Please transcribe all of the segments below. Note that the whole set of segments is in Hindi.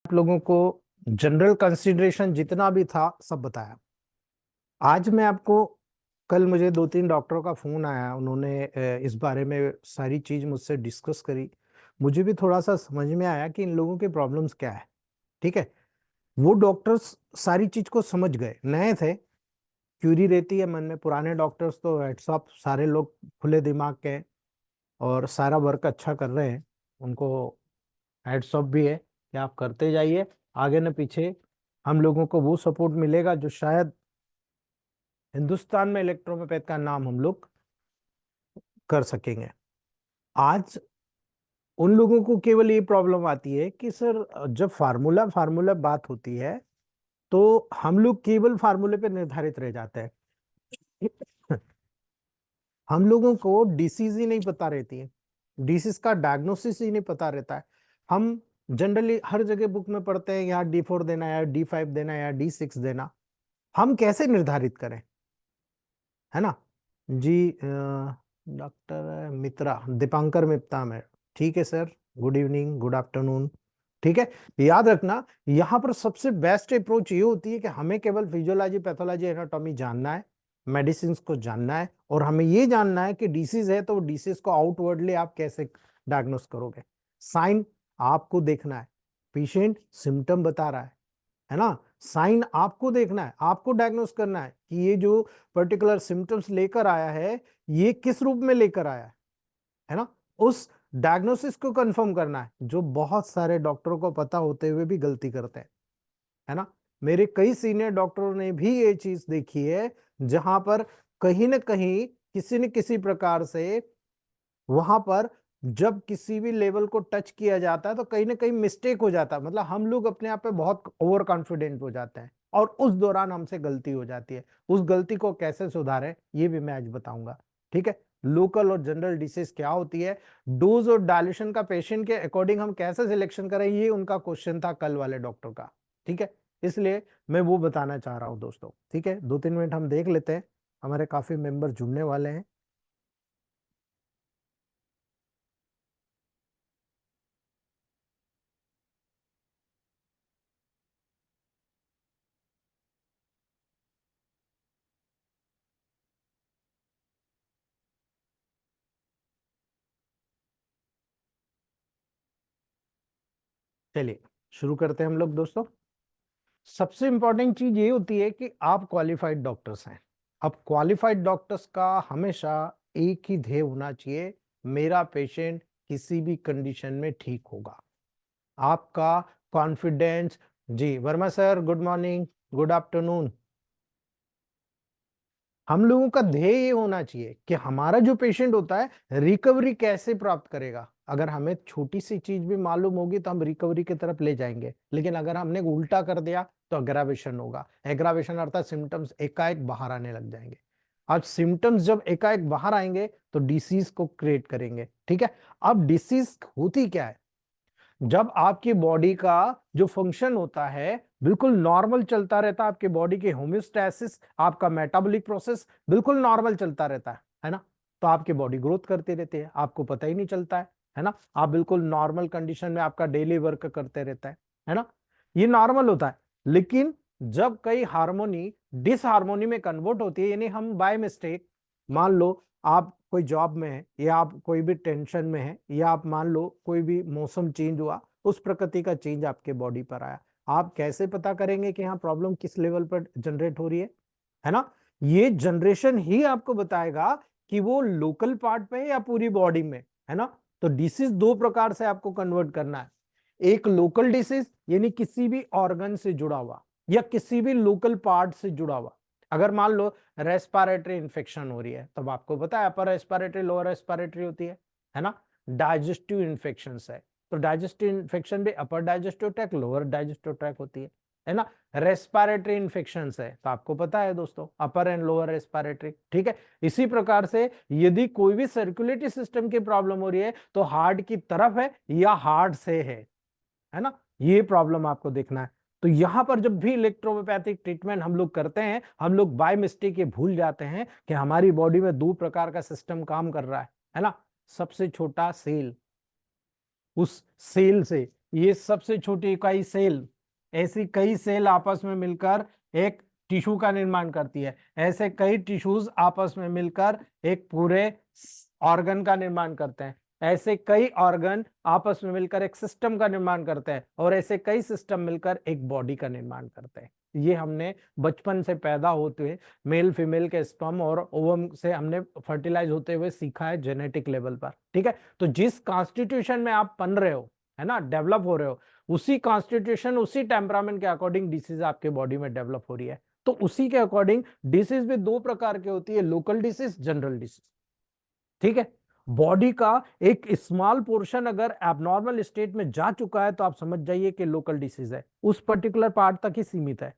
आप लोगों को जनरल कंसिडरेशन जितना भी था सब बताया। आज मैं आपको, कल मुझे 2-3 डॉक्टरों का फोन आया, उन्होंने इस बारे में सारी चीज मुझसे डिस्कस करी। मुझे भी थोड़ा सा समझ में आया कि इन लोगों के प्रॉब्लम्स क्या है। ठीक है, वो डॉक्टर्स सारी चीज को समझ गए, नए थे, क्यूरी रहती है मन में। पुराने डॉक्टर्स तो हेड्स ऑफ, सारे लोग खुले दिमाग के हैं और सारा वर्क अच्छा कर रहे हैं, उनको हेड्स ऑफ भी है कि आप करते जाइए, आगे न पीछे हम लोगों को वो सपोर्ट मिलेगा जो शायद हिंदुस्तान में इलेक्ट्रोपैथ का नाम हम लोग कर सकेंगे। आज उन लोगों को केवल ये प्रॉब्लम आती है कि सर, जब फार्मूला फार्मूला बात होती है तो हम लोग केवल फार्मूले पे निर्धारित रह जाते हैं। हम लोगों को डिसीज ही नहीं पता रहती है, डिसीज का डायग्नोसिस ही नहीं पता रहता है। हम जनरली हर जगह बुक में पढ़ते हैं यहाँ D4 देना है, D5 देना है या D6 देना। हम कैसे निर्धारित करें, है ना जी। डॉक्टर मित्रा, दीपांकर मित्ता में, ठीक है sir, good evening, good afternoon. ठीक है, याद रखना, यहाँ पर सबसे बेस्ट अप्रोच ये होती है कि हमें केवल फिजियोलॉजी, पैथोलॉजी, एनाटॉमी जानना है, मेडिसिन को जानना है, और हमें ये जानना है कि डिसीज है तो डिसीज को आउटवर्डली आप कैसे डायग्नोस करोगे। साइन आपको देखना है, पेशेंट सिम्टम बता रहा है ना, साइन आपको देखना है, आपको डायग्नोस करना है कि ये जो पर्टिकुलर सिम्टम्स लेकर आया है ये किस रूप में लेकर आया है ना। उस डायग्नोसिस को कंफर्म करना है, जो बहुत सारे डॉक्टरों को पता होते हुए भी गलती करते हैं, है ना। मेरे कई सीनियर डॉक्टरों ने भी ये चीज देखी है, जहां पर कहीं ना कहीं किसी न किसी प्रकार से वहां पर जब किसी भी लेवल को टच किया जाता है तो कहीं ना कहीं मिस्टेक हो जाता है, मतलब हम लोग अपने आप पे बहुत ओवर कॉन्फिडेंट हो जाते हैं और उस दौरान हमसे गलती हो जाती है। उस गलती को कैसे सुधारें ये भी मैं आज बताऊंगा। ठीक है, लोकल और जनरल डिसीज क्या होती है, डोज और डायल्यूशन का पेशेंट के अकॉर्डिंग हम कैसे सिलेक्शन करें, ये उनका क्वेश्चन था कल वाले डॉक्टर का। ठीक है, इसलिए मैं वो बताना चाह रहा हूं दोस्तों। ठीक है, 2-3 मिनट हम देख लेते हैं, हमारे काफी मेंबर जुड़ने वाले हैं। चलिए शुरू करते हैं हम लोग दोस्तों। सबसे इंपॉर्टेंट चीज ये होती है कि आप क्वालिफाइड डॉक्टर्स हैं। अब क्वालिफाइड डॉक्टर्स का हमेशा एक ही ध्येय होना चाहिए, मेरा पेशेंट किसी भी कंडीशन में ठीक होगा। आपका कॉन्फिडेंस। जी Verma sir, good morning, good afternoon. हम लोगों का ध्येय ये होना चाहिए कि हमारा जो पेशेंट होता है रिकवरी कैसे प्राप्त करेगा। अगर हमें छोटी सी चीज भी मालूम होगी तो हम रिकवरी की तरफ ले जाएंगे, लेकिन अगर हमने उल्टा कर दिया तो अग्रावेशन होगा। एग्रावेशन अर्थात सिम्टम्स एकाएक बाहर आने लग जाएंगे। अब सिम्टम्स जब एकाएक बाहर आएंगे तो डिसीज को क्रिएट करेंगे। ठीक है, अब डिसीज होती क्या है, जब आपकी बॉडी का जो फंक्शन होता है बिल्कुल नॉर्मल चलता रहता है, आपके बॉडी के होम्योस्टैसिस, आपका मेटाबॉलिक प्रोसेस बिल्कुल नॉर्मल चलता रहता है ना, तो आपकी बॉडी ग्रोथ करती रहती है, आपको पता ही नहीं चलता है ना। आप बिल्कुल नॉर्मल कंडीशन में आपका डेली वर्क करते रहता है ना, ये नॉर्मल होता है। लेकिन जब कई हार्मोनी डिसहार्मोनी में कन्वर्ट होती है, यानी हम बाय मिस्टेक, मान लो आप कोई जॉब में है या आप कोई भी टेंशन में है या आप मान लो कोई भी मौसम चेंज हुआ, उस प्रकृति का चेंज आपके बॉडी पर आया, आप कैसे पता करेंगे कि हाँ प्रॉब्लम किस लेवल पर जनरेट हो रही है ना। ये जनरेशन ही आपको बताएगा कि वो लोकल पार्ट पे है या पूरी बॉडी में, है ना। तो डिसीज दो प्रकार से आपको कन्वर्ट करना है, एक लोकल डिसीज यानी किसी भी ऑर्गन से जुड़ा हुआ या किसी भी लोकल पार्ट से जुड़ा हुआ। अगर मान लो रेस्पिरेटरी इंफेक्शन हो रही है, तब आपको पता है अपर रेस्पिरेटरी, लोअर रेस्पिरेटरी होती है ना। डाइजेस्टिव इंफेक्शन है तो डाइजेस्टिव इंफेक्शन भी upper digestive tract, lower digestive tract होती है ना। रेस्पिरेटरी इंफेक्शन है तो आपको पता है दोस्तों अपर एंड लोअर रेस्पिरेटरी। ठीक है, इसी प्रकार से यदि कोई भी सर्कुलेटरी सिस्टम की प्रॉब्लम हो रही है तो हार्ट की तरफ है या हार्ट से है ना, ये प्रॉब्लम आपको देखना है। तो यहां पर जब भी इलेक्ट्रोपैथिक ट्रीटमेंट हम लोग करते हैं, हम लोग बाय मिस्टेक ये भूल जाते हैं कि हमारी बॉडी में दो प्रकार का सिस्टम काम कर रहा है ना। सबसे छोटा सेल, उस सेल से ये सबसे छोटी इकाई सेल, ऐसी कई सेल आपस में मिलकर एक टिश्यू का निर्माण करती है। ऐसे कई टिश्यूज आपस में मिलकर एक पूरे ऑर्गन का निर्माण करते हैं। ऐसे कई ऑर्गन आपस में मिलकर एक सिस्टम का निर्माण करते हैं, और ऐसे कई सिस्टम मिलकर एक बॉडी का निर्माण करते हैं। ये हमने बचपन से पैदा होते हुए मेल फीमेल के स्पर्म और ओवम से हमने फर्टिलाइज होते हुए सीखा है जेनेटिक लेवल पर। ठीक है, तो जिस कॉन्स्टिट्यूशन में आप पन रहे हो, है ना, डेवलप हो रहे हो, उसी कॉन्स्टिट्यूशन उसी टेम्परामेंट के अकॉर्डिंग डिसीज आपके बॉडी में डेवलप हो रही है। तो उसी के अकॉर्डिंग डिसीज भी दो प्रकार की होती है, लोकल डिसीज, जनरल डिसीज। ठीक है, बॉडी का एक स्मॉल पोर्शन अगर एबनॉर्मल स्टेट में जा चुका है तो आप समझ जाइए कि लोकल डिसीज है, उस पर्टिकुलर पार्ट तक ही सीमित है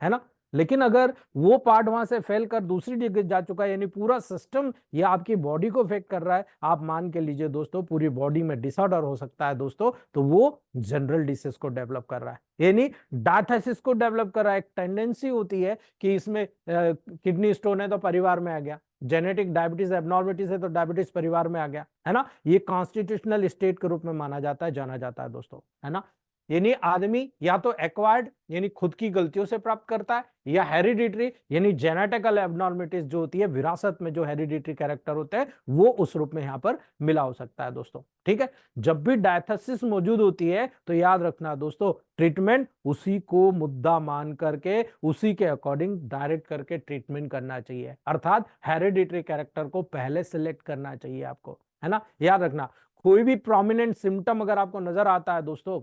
ना। लेकिन अगर वो पार्ट वहां से फेल कर दूसरी जगह जा चुका है, यानी पूरा सिस्टम या आपकी बॉडी को अफेक्ट कर रहा है, आप मान के लीजिए दोस्तों पूरी बॉडी में डिसऑर्डर हो सकता है दोस्तों, तो वो जनरल डिसीज को डेवलप कर रहा है, यानी डायथिसिस को डेवलप कर रहा है। एक टेंडेंसी होती है कि इसमें किडनी स्टोन है तो परिवार में आ गया, जेनेटिक डायबिटीज एबनॉर्मिटीज है तो डायबिटीज परिवार में आ गया, है ना। ये कॉन्स्टिट्यूशनल स्टेट के रूप में माना जाता है, जाना जाता है दोस्तों, है ना। यानी आदमी या तो एक्वायर्ड यानी खुद की गलतियों से प्राप्त करता है, या हेरिडिटरी यानी जेनेटिकल एबनॉर्मिटीज जो होती है, विरासत में जो हेरिडिटरी कैरेक्टर होते हैं, वो उस रूप में यहां पर मिला हो सकता है दोस्तों। ठीक है, जब भी डायथिसिस मौजूद होती है तो याद रखना दोस्तों, ट्रीटमेंट उसी को मुद्दा मान करके उसी के अकॉर्डिंग डायरेक्ट करके ट्रीटमेंट करना चाहिए, अर्थात हेरिडिटरी कैरेक्टर को पहले सिलेक्ट करना चाहिए आपको, है ना। याद रखना, कोई भी प्रोमिनेंट सिम्टम अगर आपको नजर आता है दोस्तों,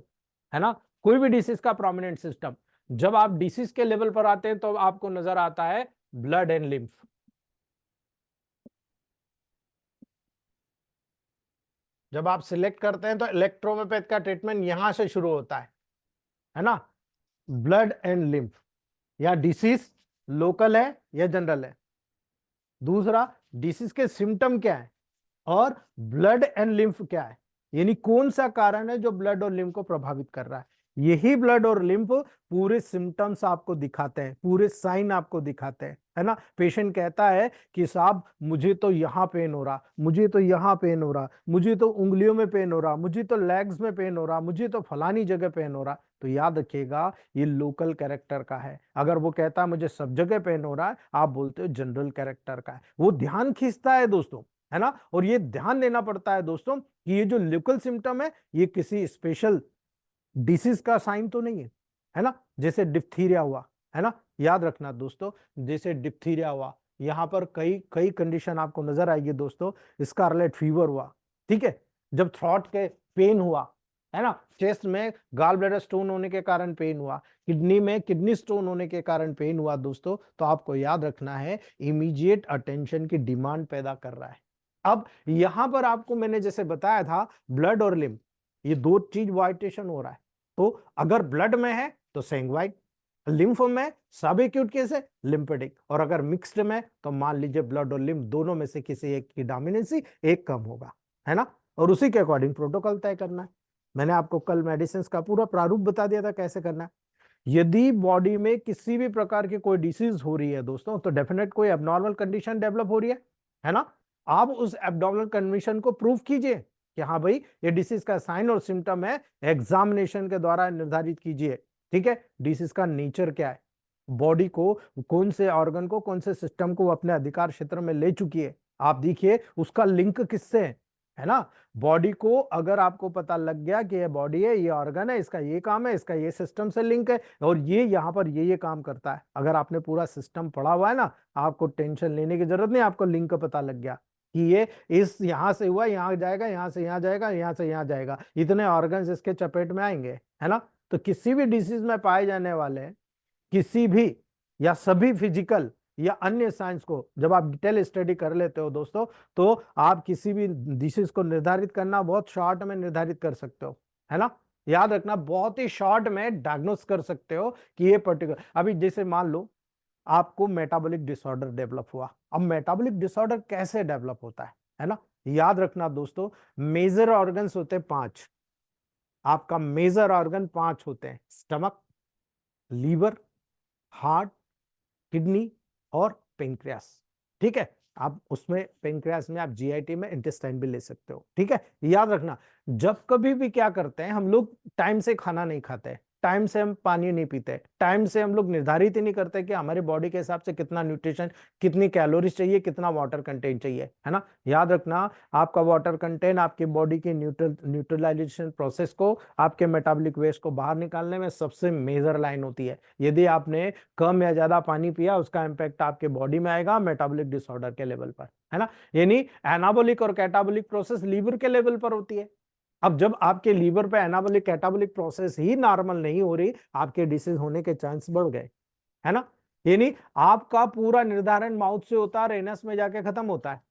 है ना, कोई भी डिसीज का प्रोमिनेंट सिस्टम, जब आप डिसीज के लेवल पर आते हैं तो आपको नजर आता है ब्लड एंड लिम्फ। जब आप सिलेक्ट करते हैं तो इलेक्ट्रोमेपैथ का ट्रीटमेंट यहां से शुरू होता है ना, ब्लड एंड लिम्फ, या डिसीज लोकल है या जनरल है। दूसरा, डिसीज के सिम्टम क्या है, और ब्लड एंड लिम्फ क्या है, यानी कौन सा कारण है जो ब्लड और लिम्फ को प्रभावित कर रहा है। यही ब्लड और लिम्फ पूरे सिम्टम्स आपको दिखाते हैं, पूरे साइन आपको दिखाते हैं, है ना। पेशेंट कहता है कि साहब मुझे तो यहां पेन हो रहा, मुझे तो यहां पेन हो रहा, मुझे तो उंगलियों में पेन हो रहा, मुझे तो लेग्स में पेन हो रहा, मुझे तो फलानी जगह पेन हो रहा। तो याद रखिएगा, ये लोकल कैरेक्टर का है। अगर वो कहता है मुझे सब जगह पेन हो रहा है, आप बोलते हो जनरल कैरेक्टर का है। वो ध्यान खींचता है दोस्तों, है ना। और ये ध्यान देना पड़ता है दोस्तों कि ये जो लोकल सिम्टम है, ये किसी स्पेशल डिसीज का साइन तो नहीं है ना। जैसे डिप्थीरिया हुआ, है ना, याद रखना दोस्तों, जैसे डिप्थीरिया हुआ, यहां पर कई कई कंडीशन आपको नजर आएगी दोस्तों। स्कारलेट फीवर हुआ, ठीक है, जब थ्रॉट के पेन हुआ, है ना, चेस्ट में गाल ब्लैडर स्टोन होने के कारण पेन हुआ, किडनी में किडनी स्टोन होने के कारण पेन हुआ दोस्तों, तो आपको याद रखना है इमीडिएट अटेंशन की डिमांड पैदा कर रहा है। अब यहां पर आपको मैंने जैसे बताया था, ब्लड और लिम्फ, ये दो चीज वाइटेशन हो रहा है। तो अगर ब्लड में है तो सेंगवाइन, लिम्फ में सब एक्यूट केस है लिम्फेटिक, और अगर मिक्स्ड में तो मान लीजिए ब्लड और लिम्फ दोनों में से किसी एक की डोमिनेंसी, एक कम होगा, है ना। और उसी के अकॉर्डिंग प्रोटोकॉल तय करना है। मैंने आपको कल मेडिसिन का पूरा प्रारूप बता दिया था कैसे करना है। यदि बॉडी में किसी भी प्रकार की कोई डिसीज हो रही है दोस्तों, तो डेफिनेट कोई एबनॉर्मल कंडीशन डेवलप हो रही है ना। आप उस एबनॉर्मल कंडीशन को प्रूव कीजिए कि हाँ भाई ये डिसीज का साइन और सिम्टम है, एग्जामिनेशन के द्वारा निर्धारित कीजिए। ठीक है, डिसीज का नेचर क्या है, बॉडी को कौन से ऑर्गन को कौन से सिस्टम को अपने अधिकार क्षेत्र में ले चुकी है, आप देखिए उसका लिंक किससे है ना। बॉडी को अगर आपको पता लग गया कि ये बॉडी है, ये ऑर्गन है, इसका ये काम है, इसका ये सिस्टम से लिंक है, और ये यहाँ पर ये काम करता है, अगर आपने पूरा सिस्टम पढ़ा हुआ है ना, आपको टेंशन लेने की जरूरत नहीं, आपको लिंक पता लग गया कि ये इस यहां से हुआ यहां जाएगा, यहां से यहां जाएगा, यहां से यहां जाएगा, इतने ऑर्गन्स इसके चपेट में आएंगे, है ना। तो किसी भी डिसीज में पाए जाने वाले किसी भी या सभी फिजिकल या अन्य साइंस को जब आप डिटेल स्टडी कर लेते हो दोस्तों, तो आप किसी भी डिसीज को निर्धारित करना बहुत शॉर्ट में निर्धारित कर सकते हो, है ना। याद रखना, बहुत ही शॉर्ट में डायग्नोस कर सकते हो कि ये पर्टिकुलर, अभी जैसे मान लो आपको मेटाबॉलिक डिसऑर्डर डेवलप हुआ। अब मेटाबॉलिक डिसऑर्डर कैसे डेवलप होता है ना। याद रखना दोस्तों, मेजर ऑर्गन्स होते हैं 5, आपका मेजर ऑर्गन 5 होते हैं, स्टमक, लीवर, हार्ट, किडनी और पेंक्रियास। ठीक है, आप उसमें पेनक्रियास में आप जीआईटी में इंटेस्टाइन भी ले सकते हो, ठीक है। याद रखना, जब कभी भी क्या करते हैं हम लोग, टाइम से खाना नहीं खाते, टाइम से हम पानी नहीं पीते, टाइम से हम लोग निर्धारित ही नहीं करते कि हमारी बॉडी के हिसाब से कितना न्यूट्रिशन, कितनी कैलोरीज चाहिए, कितना वाटर कंटेंट चाहिए, है ना। याद रखना, आपका वाटर कंटेंट आपकी बॉडी की न्यूट्रलाइजेशन प्रोसेस को, आपके मेटाबॉलिक वेस्ट को बाहर निकालने में सबसे मेजर लाइन होती है। यदि आपने कम या ज्यादा पानी पिया, उसका इंपैक्ट आपके बॉडी में आएगा मेटाबॉलिक डिसऑर्डर के लेवल पर, है ना। यानी एनाबॉलिक और कैटाबॉलिक प्रोसेस लीवर के लेवल पर होती है। अब जब आपके लीवर पे एनाबॉलिक कैटाबॉलिक प्रोसेस ही नॉर्मल नहीं हो रही, आपके डिसीज होने के चांस बढ़ गए, है ना। यानी आपका पूरा निर्धारण माउथ से होता है, रेनस में जाके खत्म होता है।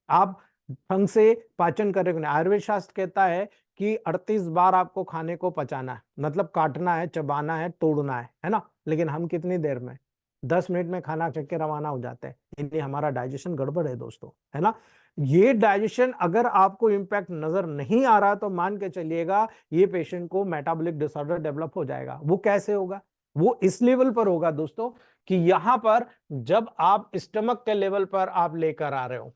आप ढंग से पाचन करेंगे, आयुर्वेद शास्त्र कहता है कि 38 बार आपको खाने को पचाना है, मतलब काटना है, चबाना है, तोड़ना है ना। लेकिन हम कितनी देर में, 10 मिनट में खाना चख के रवाना हो जाते हैं। यानी हमारा डाइजेशन गड़बड़ है दोस्तों, है ना। ये डाइजेशन अगर आपको इंपैक्ट नजर नहीं आ रहा तो मान के चलिएगा ये पेशेंट को मेटाबॉलिक डिसऑर्डर डेवलप हो जाएगा। वो कैसे होगा? वो इस लेवल पर होगा दोस्तों कि यहां पर जब आप स्टमक के लेवल पर आप लेकर आ रहे हो,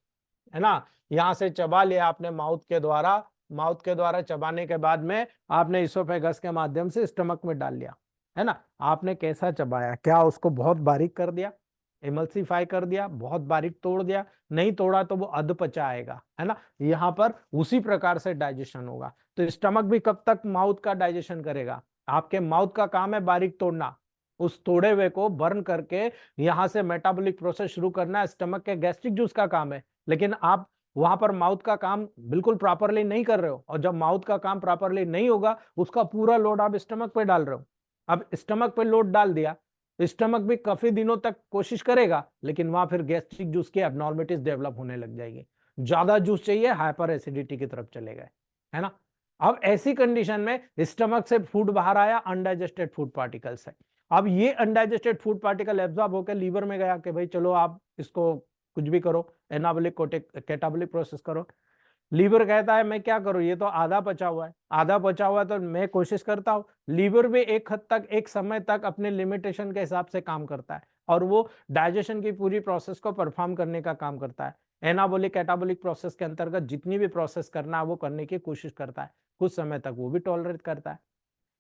है ना, यहां से चबा लिया आपने माउथ के द्वारा चबाने के बाद में आपने इसोफेगस के माध्यम से स्टमक में डाल लिया, है ना। आपने कैसा चबाया? क्या उसको बहुत बारीक कर दिया, एमल्सिफाई कर दिया, बहुत बारीक तोड़ दिया? नहीं तोड़ा तो वो अधपचा आएगा, है ना। यहां पर उसी प्रकार से डाइजेशन होगा। तो स्टमक भी कब तक माउथ का डाइजेशन करेगा? आपके माउथ का काम है बारीक तोड़ना, उस तोड़े हुए को बर्न करके यहां से मेटाबॉलिक प्रोसेस शुरू करना स्टमक के गैस्ट्रिक जूस का काम है। लेकिन आप वहां पर माउथ का काम बिल्कुल प्रॉपरली नहीं कर रहे हो, और जब माउथ का काम प्रॉपरली नहीं होगा उसका पूरा लोड आप स्टमक पे डाल रहे हो। अब स्टमक पे लोड डाल दिया, स्टमक भी काफी दिनों तक कोशिश करेगा, लेकिन वहां फिर गैस्ट्रिक जूस की एबनॉर्मलिटीज डेवलप होने लग जाएगी। ज्यादा जूस चाहिए, हाइपर एसिडिटी की तरफ चले गए, है ना। अब ऐसी कंडीशन में स्टमक से फूड बाहर आया, अनडाइजेस्टेड फूड पार्टिकल्स है। अब ये अनडाइजेस्टेड फूड पार्टिकल एब्जॉर्ब होकर लीवर में गया कि भाई चलो आप इसको कुछ भी करो, एनाबॉलिक कैटाबॉलिक प्रोसेस करो। लीवर कहता है मैं क्या करूं, ये तो आधा पचा हुआ है, आधा पचा हुआ है तो मैं कोशिश करता हूं। लीवर भी एक हद तक, एक समय तक अपने लिमिटेशन के हिसाब से काम करता है, और वो डाइजेशन की पूरी प्रोसेस को परफॉर्म करने का काम करता है। एनाबॉलिक कैटाबॉलिक प्रोसेस के अंतर्गत जितनी भी प्रोसेस करना है वो करने की कोशिश करता है। कुछ समय तक वो भी टॉलरेट करता है।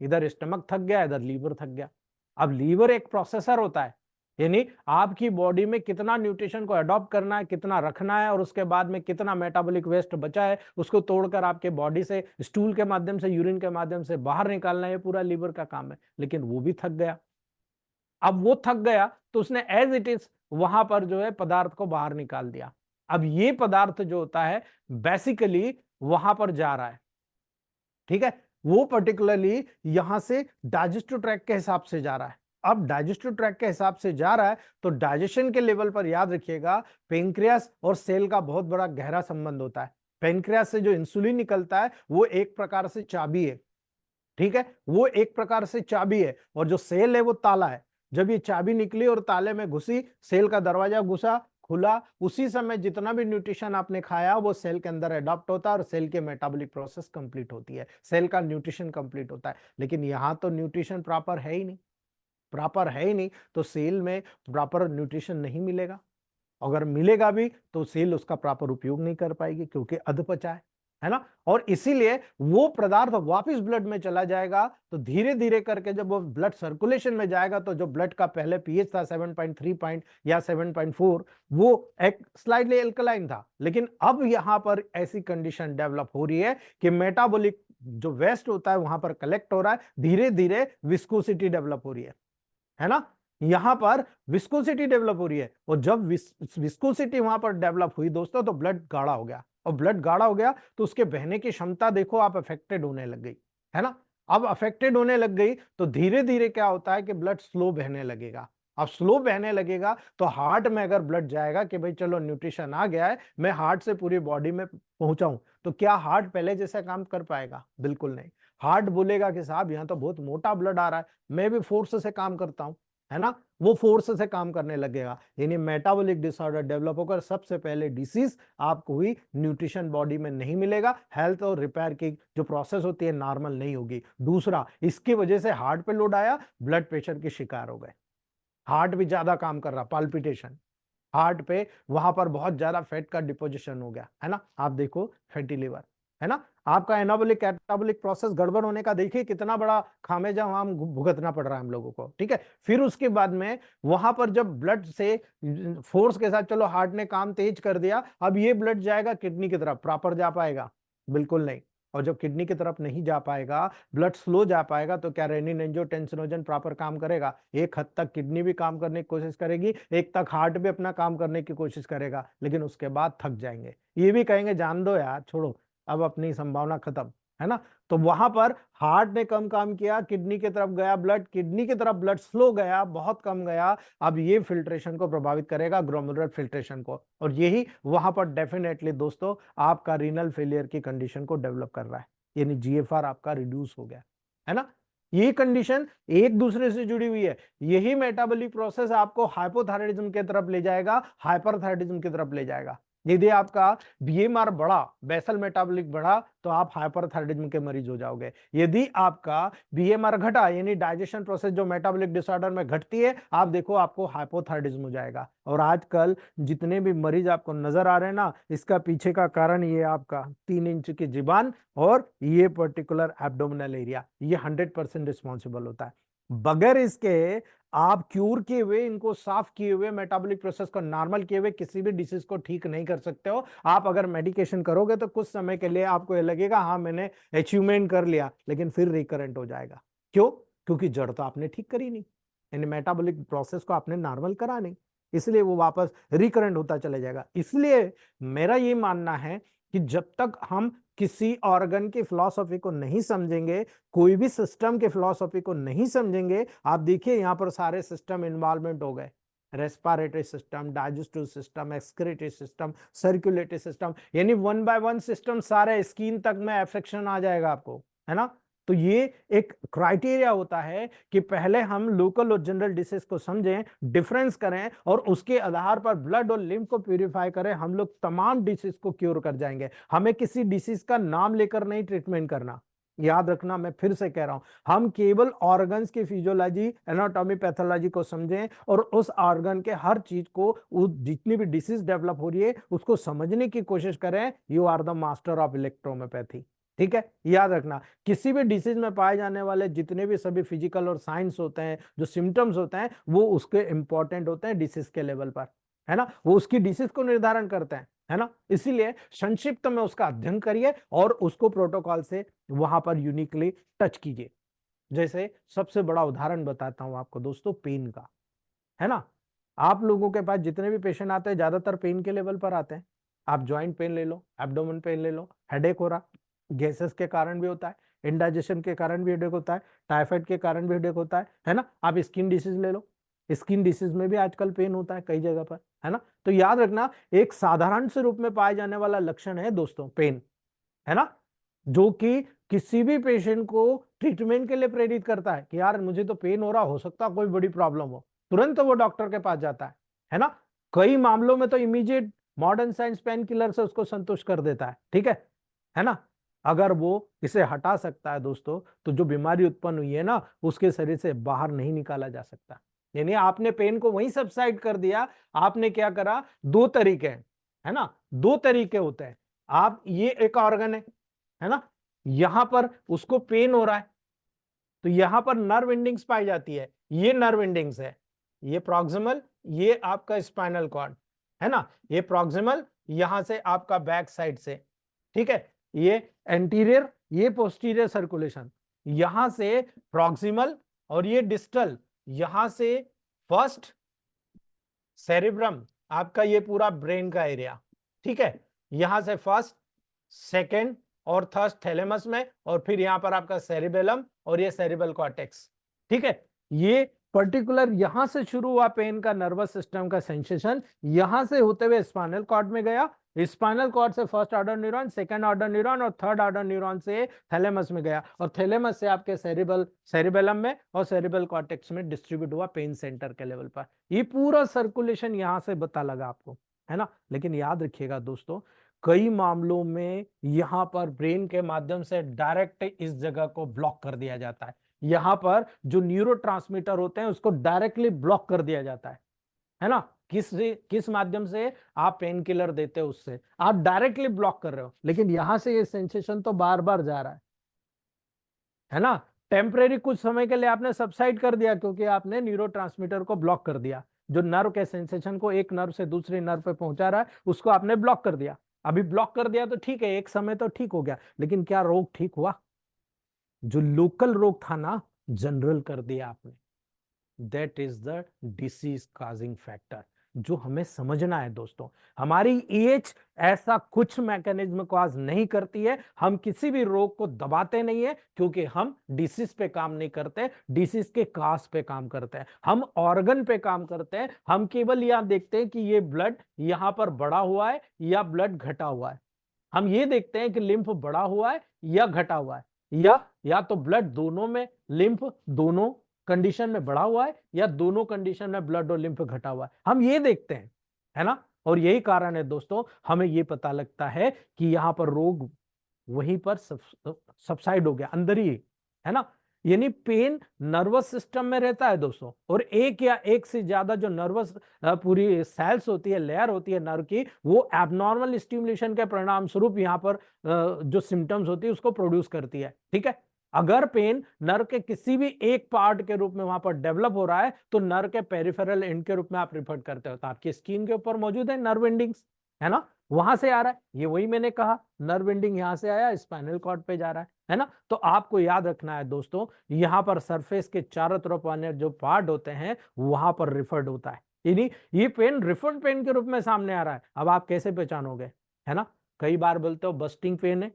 इधर स्टमक थक गया, इधर लीवर थक गया। अब लीवर एक प्रोसेसर होता है, यानी आपकी बॉडी में कितना न्यूट्रिशन को अडॉप्ट करना है, कितना रखना है, और उसके बाद में कितना मेटाबॉलिक वेस्ट बचा है उसको तोड़कर आपके बॉडी से स्टूल के माध्यम से, यूरिन के माध्यम से बाहर निकालना है, पूरा लीवर का काम है। लेकिन वो भी थक गया। अब वो थक गया तो उसने एज इट इज वहां पर जो है पदार्थ को बाहर निकाल दिया। अब ये पदार्थ जो होता है बेसिकली वहां पर जा रहा है, ठीक है। वो पर्टिकुलरली यहां से डाइजेस्टिव ट्रैक्ट के हिसाब से जा रहा है। अब डाइजेस्टिव ट्रैक्ट के हिसाब से जा रहा है तो डाइजेशन के लेवल पर याद रखिएगा, पेनक्रियास और सेल का बहुत बड़ा गहरा संबंध होता है। पेनक्रियास से जो इंसुलिन निकलता है वो एक प्रकार से चाबी है, ठीक है, वो एक प्रकार से चाबी है, और जो सेल है वो ताला है। जब ये चाबी निकली और ताले में घुसी, सेल का दरवाजा घुसा, खुला, उसी समय जितना भी न्यूट्रिशन आपने खाया वो सेल के अंदर अडॉप्ट होता है और सेल के मेटाबॉलिक प्रोसेस कंप्लीट होती है, सेल का न्यूट्रिशन कंप्लीट होता है। लेकिन यहां तो न्यूट्रिशन प्रॉपर है ही नहीं, प्रॉपर है ही नहीं, तो सेल में प्रॉपर न्यूट्रिशन नहीं मिलेगा। अगर मिलेगा भी तो सेल उसका प्रॉपर उपयोग नहीं कर पाएगी क्योंकि अधपचा है ना। और इसीलिए वो पदार्थ वापस ब्लड में चला जाएगा, तो धीरे धीरे करके जब वो ब्लड सर्कुलेशन में जाएगा तो जो ब्लड का पहले पीएच था 7.3 पॉइंट या 7.4, वो एक स्लाइडली एल्कलाइन था। लेकिन अब यहां पर ऐसी कंडीशन डेवलप हो रही है कि मेटाबॉलिक जो वेस्ट होता है वहां पर कलेक्ट हो रहा है, धीरे धीरे विस्कोसिटी डेवलप हो रही है ना। यहां पर विस्कोसिटी डेवलप हो रही है, और जब विस्कोसिटी वहां पर डेवलप हुई दोस्तों तो ब्लड गाढ़ा हो गया, और ब्लड गाढ़ा हो गया तो उसके बहने की क्षमता देखो आप अफेक्टेड होने लग गई, है ना। अब अफेक्टेड होने लग गई तो धीरे धीरे क्या होता है कि ब्लड स्लो बहने लगेगा। अब स्लो बहने लगेगा तो हार्ट में अगर ब्लड जाएगा कि भाई चलो न्यूट्रिशन आ गया है, मैं हार्ट से पूरी बॉडी में पहुंचाऊं, तो क्या हार्ट पहले जैसा काम कर पाएगा? बिल्कुल नहीं। हार्ट बोलेगा कि साहब यहाँ तो बहुत मोटा ब्लड आ रहा है, मैं भी फोर्स से काम करता हूं, है ना। वो फोर्स से काम करने लगेगा, यानी मेटाबॉलिक डिसऑर्डर डेवलप होकर सबसे पहले डिसीज आपको हुई, न्यूट्रिशन बॉडी में नहीं मिलेगा, हेल्थ और रिपेयर की जो प्रोसेस होती है नॉर्मल नहीं होगी। दूसरा, इसकी वजह से हार्ट पे लोड आया, ब्लड प्रेशर के शिकार हो गए, हार्ट भी ज्यादा काम कर रहा, पाल्पिटेशन, हार्ट पे, वहां पर बहुत ज्यादा फैट का डिपोजिशन हो गया, है ना। आप देखो फैटी लिवर, है ना। आपका एनाबोलिक कैटाबोलिक प्रोसेस गड़बड़ होने का देखिए कितना बड़ा खामेजा हम भुगतना पड़ रहा है हम लोगों को, ठीक है। फिर उसके बाद में वहां पर जब ब्लड से फोर्स के साथ, चलो हार्ट ने काम तेज कर दिया, अब ये ब्लड जाएगा किडनी की तरफ, प्रॉपर जा पाएगा? बिल्कुल नहीं। और जब किडनी की तरफ नहीं जा पाएगा, ब्लड स्लो जा पाएगा, तो क्या रेनिन एंजियोटेंसिनोजन प्रॉपर काम करेगा? एक हद तक किडनी भी काम करने की कोशिश करेगी, एक तक हार्ट भी अपना काम करने की कोशिश करेगा, लेकिन उसके बाद थक जाएंगे, ये भी कहेंगे जान दो यार, छोड़ो, अब अपनी संभावना खत्म, है ना। तो वहां पर हार्ट ने कम काम किया, किडनी की तरफ गया ब्लड, किडनी की तरफ ब्लड स्लो गया, बहुत कम गया। अब ये फिल्ट्रेशन को प्रभावित करेगा, ग्लोमेरुलर फिल्ट्रेशन को, और यही वहां पर डेफिनेटली दोस्तों आपका रीनल फेलियर की कंडीशन को डेवलप कर रहा है, यानी जीएफआर आपका रिड्यूस हो गया, है ना। ये कंडीशन एक दूसरे से जुड़ी हुई है। यही मेटाबॉलिक प्रोसेस आपको हाइपोथायराइडिज्म की तरफ ले जाएगा, हाइपरथायराइडिज्म की तरफ ले जाएगा। यदि आपका बीएमआर बढ़ा, बेसल मेटाबॉलिक बढ़ा, तो आप हाइपरथायराइडिज्म के मरीज हो जाओगे। यदि आपका बीएमआर घटा, यानी डाइजेशन प्रोसेस जो मेटाबॉलिक डिसऑर्डर में घटती है, आप देखो आपको हाइपोथायराइडिज्म हो जाएगा। और आजकल जितने भी मरीज आपको नजर आ रहे हैं ना, इसका पीछे का कारण ये आपका 3 इंच की जीबान और ये पर्टिकुलर एब्डोमिनल एरिया, ये 100% रिस्पॉन्सिबल होता है। बगैर इसके आप क्यूर किए हुए, इनको साफ किए हुए, मेटाबॉलिक प्रोसेस को नॉर्मल किए हुए किसी भी डिसीज को ठीक नहीं कर सकते हो। आप अगर मेडिकेशन करोगे तो कुछ समय के लिए आपको ये लगेगा हाँ मैंने अचीवमेंट कर लिया, लेकिन फिर रिकरेंट हो जाएगा। क्यों? क्योंकि जड़ तो आपने ठीक करी नहीं, यानी मेटाबॉलिक प्रोसेस को आपने नॉर्मल करा नहीं, इसलिए वो वापस रिकरेंट होता चला जाएगा। इसलिए मेरा ये मानना है कि जब तक हम किसी ऑर्गन की फिलॉसफी को नहीं समझेंगे, कोई भी सिस्टम के फिलॉसफी को नहीं समझेंगे, आप देखिए यहां पर सारे सिस्टम इन्वॉल्वमेंट हो गए, respiratory system, digestive system, excretory system, circulatory system, यानी 1 by 1 सिस्टम सारे, स्किन तक में अफेक्शन आ जाएगा आपको, है ना। तो ये एक क्राइटेरिया होता है कि पहले हम लोकल और जनरल डिसीज को समझें, डिफरेंस करें, और उसके आधार पर ब्लड और लिम्फ को प्यूरिफाई करें, हम लोग तमाम डिसीज को क्योर कर जाएंगे। हमें किसी डिसीज का नाम लेकर नहीं ट्रीटमेंट करना, याद रखना, मैं फिर से कह रहा हूं, हम केवल ऑर्गन्स की फिजियोलॉजी, एनाटॉमी, पैथोलॉजी को समझें, और उस ऑर्गन के हर चीज को, जितनी भी डिसीज डेवलप हो रही है उसको समझने की कोशिश करें। You are the master of electrohomoeopathy, ठीक है। याद रखना, किसी भी डिसीज में पाए जाने वाले जितने भी सभी फिजिकल और साइंस होते हैं, जो सिम्टम्स होते हैं, वो उसके इंपॉर्टेंट होते हैं डिसीज के लेवल पर, है ना। वो उसकी डिसीज को निर्धारण करते हैं, है ना। इसीलिए संक्षिप्त में उसका अध्ययन करिए और उसको प्रोटोकॉल से वहां पर यूनिकली टच कीजिए। जैसे सबसे बड़ा उदाहरण बताता हूं आपको दोस्तों, पेन का, है ना। आप लोगों के पास जितने भी पेशेंट आते हैं, ज्यादातर पेन के लेवल पर आते हैं। आप ज्वाइंट पेन ले लो, एब्डोमेन पेन ले लो, हेडेक हो रहा, गैसेस के कारण भी होता है, इंडाइजेशन के कारण भी हेडेक होता है, टाइफाइड के कारण भी हेडेक होता है ना। आप स्किन डिसीज ले लो, स्किन डिसीज में भी आजकल पेन होता है कई जगह पर, है ना। तो याद रखना, एक साधारण से रूप में पाए जाने वाला लक्षण है दोस्तों पेन, है ना, जो कि किसी भी पेशेंट को ट्रीटमेंट के लिए प्रेरित करता है कि यार मुझे तो पेन हो सकता है कोई बड़ी प्रॉब्लम हो, तुरंत वो डॉक्टर के पास जाता है ना। कई मामलों में तो immediate modern science pain killer से उसको संतुष्ट कर देता है, ठीक है ना। अगर वो इसे हटा सकता है दोस्तों, तो जो बीमारी उत्पन्न हुई है ना, उसके शरीर से बाहर नहीं निकाला जा सकता। यानी आपने पेन को वहीं सबसाइड कर दिया। आपने क्या करा, दो तरीके हैं, है ना, दो तरीके होते हैं। आप, ये एक ऑर्गन है ना, यहां पर उसको पेन हो रहा है, तो यहां पर नर्व एंडिंग्स पाई जाती है, ये नर्व एंडिंग्स है, ये प्रॉक्सिमल, ये आपका स्पाइनल कॉर्ड, है ना, ये प्रॉक्सिमल, यहां से आपका बैक साइड से, ठीक है, ये एंटीरियर, ये पोस्टीरियर सर्कुलेशन, यहां से प्रॉक्सिमल, और ये डिस्टल, यहां से फर्स्ट सेरिब्रम, आपका ये पूरा ब्रेन का एरिया, ठीक है, यहां से फर्स्ट, सेकंड और थर्ड थैलेमस में, और फिर यहां पर आपका सेरिबेलम और ये सेरिबल कॉर्टेक्स, ठीक है। ये पर्टिकुलर यहां से शुरू हुआ पेन का नर्वस सिस्टम का सेंसेशन, यहां से होते हुए स्पाइनल कॉर्ड में गया, स्पाइनल कॉर्ड से first order neuron, second order neuron और थर्ड ऑर्डर न्यूरॉन से थैलेमस में गया, और थैलेमस से आपके सेरिबेलम में और सेरिबल कॉर्टेक्स में डिस्ट्रीब्यूट हुआ पेन सेंटर के लेवल पर। ये पूरा सर्कुलेशन यहां से पता लगा आपको, है ना। लेकिन याद रखिएगा दोस्तों, कई मामलों में यहां पर ब्रेन के माध्यम से डायरेक्ट इस जगह को ब्लॉक कर दिया जाता है, यहां पर जो न्यूरोट्रांसमीटर होते हैं उसको डायरेक्टली ब्लॉक कर दिया जाता है। है ना। किस माध्यम से आप पेन किलर देते हो, उससे आप डायरेक्टली ब्लॉक कर रहे हो, लेकिन यहां से ये सेंसेशन तो बार बार जा रहा है ना। टेम्परेरी कुछ समय के लिए आपने सबसाइड कर दिया क्योंकि आपने न्यूरोट्रांसमीटर को ब्लॉक कर दिया, जो नर्व के सेंसेशन को एक नर्व से दूसरे नर्व पे पहुंचा रहा है उसको आपने ब्लॉक कर दिया। अभी ब्लॉक कर दिया तो ठीक है, एक समय तो ठीक हो गया, लेकिन क्या रोग ठीक हुआ? जो लोकल रोग था ना, जनरल कर दिया आपने। That is the disease causing factor, जो हमें समझना है दोस्तों। हमारी एज ऐसा कुछ मैकेनिज्म कॉज नहीं करती है, हम किसी भी रोग को दबाते नहीं है, क्योंकि हम डिसीज पे काम नहीं करते, डिसीज के काज पे काम करते हैं, हम ऑर्गन पे काम करते हैं। हम केवल यह देखते हैं कि ये ब्लड यहां पर बढ़ा हुआ है या ब्लड घटा हुआ है। हम ये देखते हैं कि लिम्फ बढ़ा हुआ है या घटा हुआ है, या तो ब्लड दोनों में, लिम्फ दोनों कंडीशन में बढ़ा हुआ है या दोनों कंडीशन में ब्लड और लिम्फ घटा हुआ है, हम ये देखते हैं, है ना। और यही कारण है दोस्तों, हमें ये पता लगता है कि यहां पर रोग वहीं पर सबसाइड हो गया, अंदर ही, है ना। यानी पेन नर्वस सिस्टम में रहता है दोस्तों, और एक या एक से ज्यादा जो नर्वस पूरी सेल्स होती है, लेयर होती है नर्व की, वो एबनॉर्मल स्टिमुलेशन के परिणाम स्वरूप यहाँ पर जो सिम्टम्स होती है उसको प्रोड्यूस करती है, ठीक है। अगर पेन नर्व के किसी भी एक पार्ट के रूप में वहां पर डेवलप हो रहा है तो नर्व के पेरिफेरल एंड के रूप में आप रिफर करते हो, तो आपकी स्किन के ऊपर मौजूद है नर्व एंडिंग्स, है ना, वहां से आ रहा है, ये वही मैंने कहा, नर्व एंडिंग यहां से आया, स्पाइनल कॉर्ड पे जा रहा है ना। तो आपको याद रखना है दोस्तों, यहां पर सरफेस के चारों तरफ आने जो पार्ट होते हैं वहां पर रिफर्ड होता है, यानी ये पेन रिफर्ड पेन के रूप में सामने आ रहा है। अब आप कैसे पहचानोगे, है ना। कई बार बोलते हो बस्टिंग पेन है,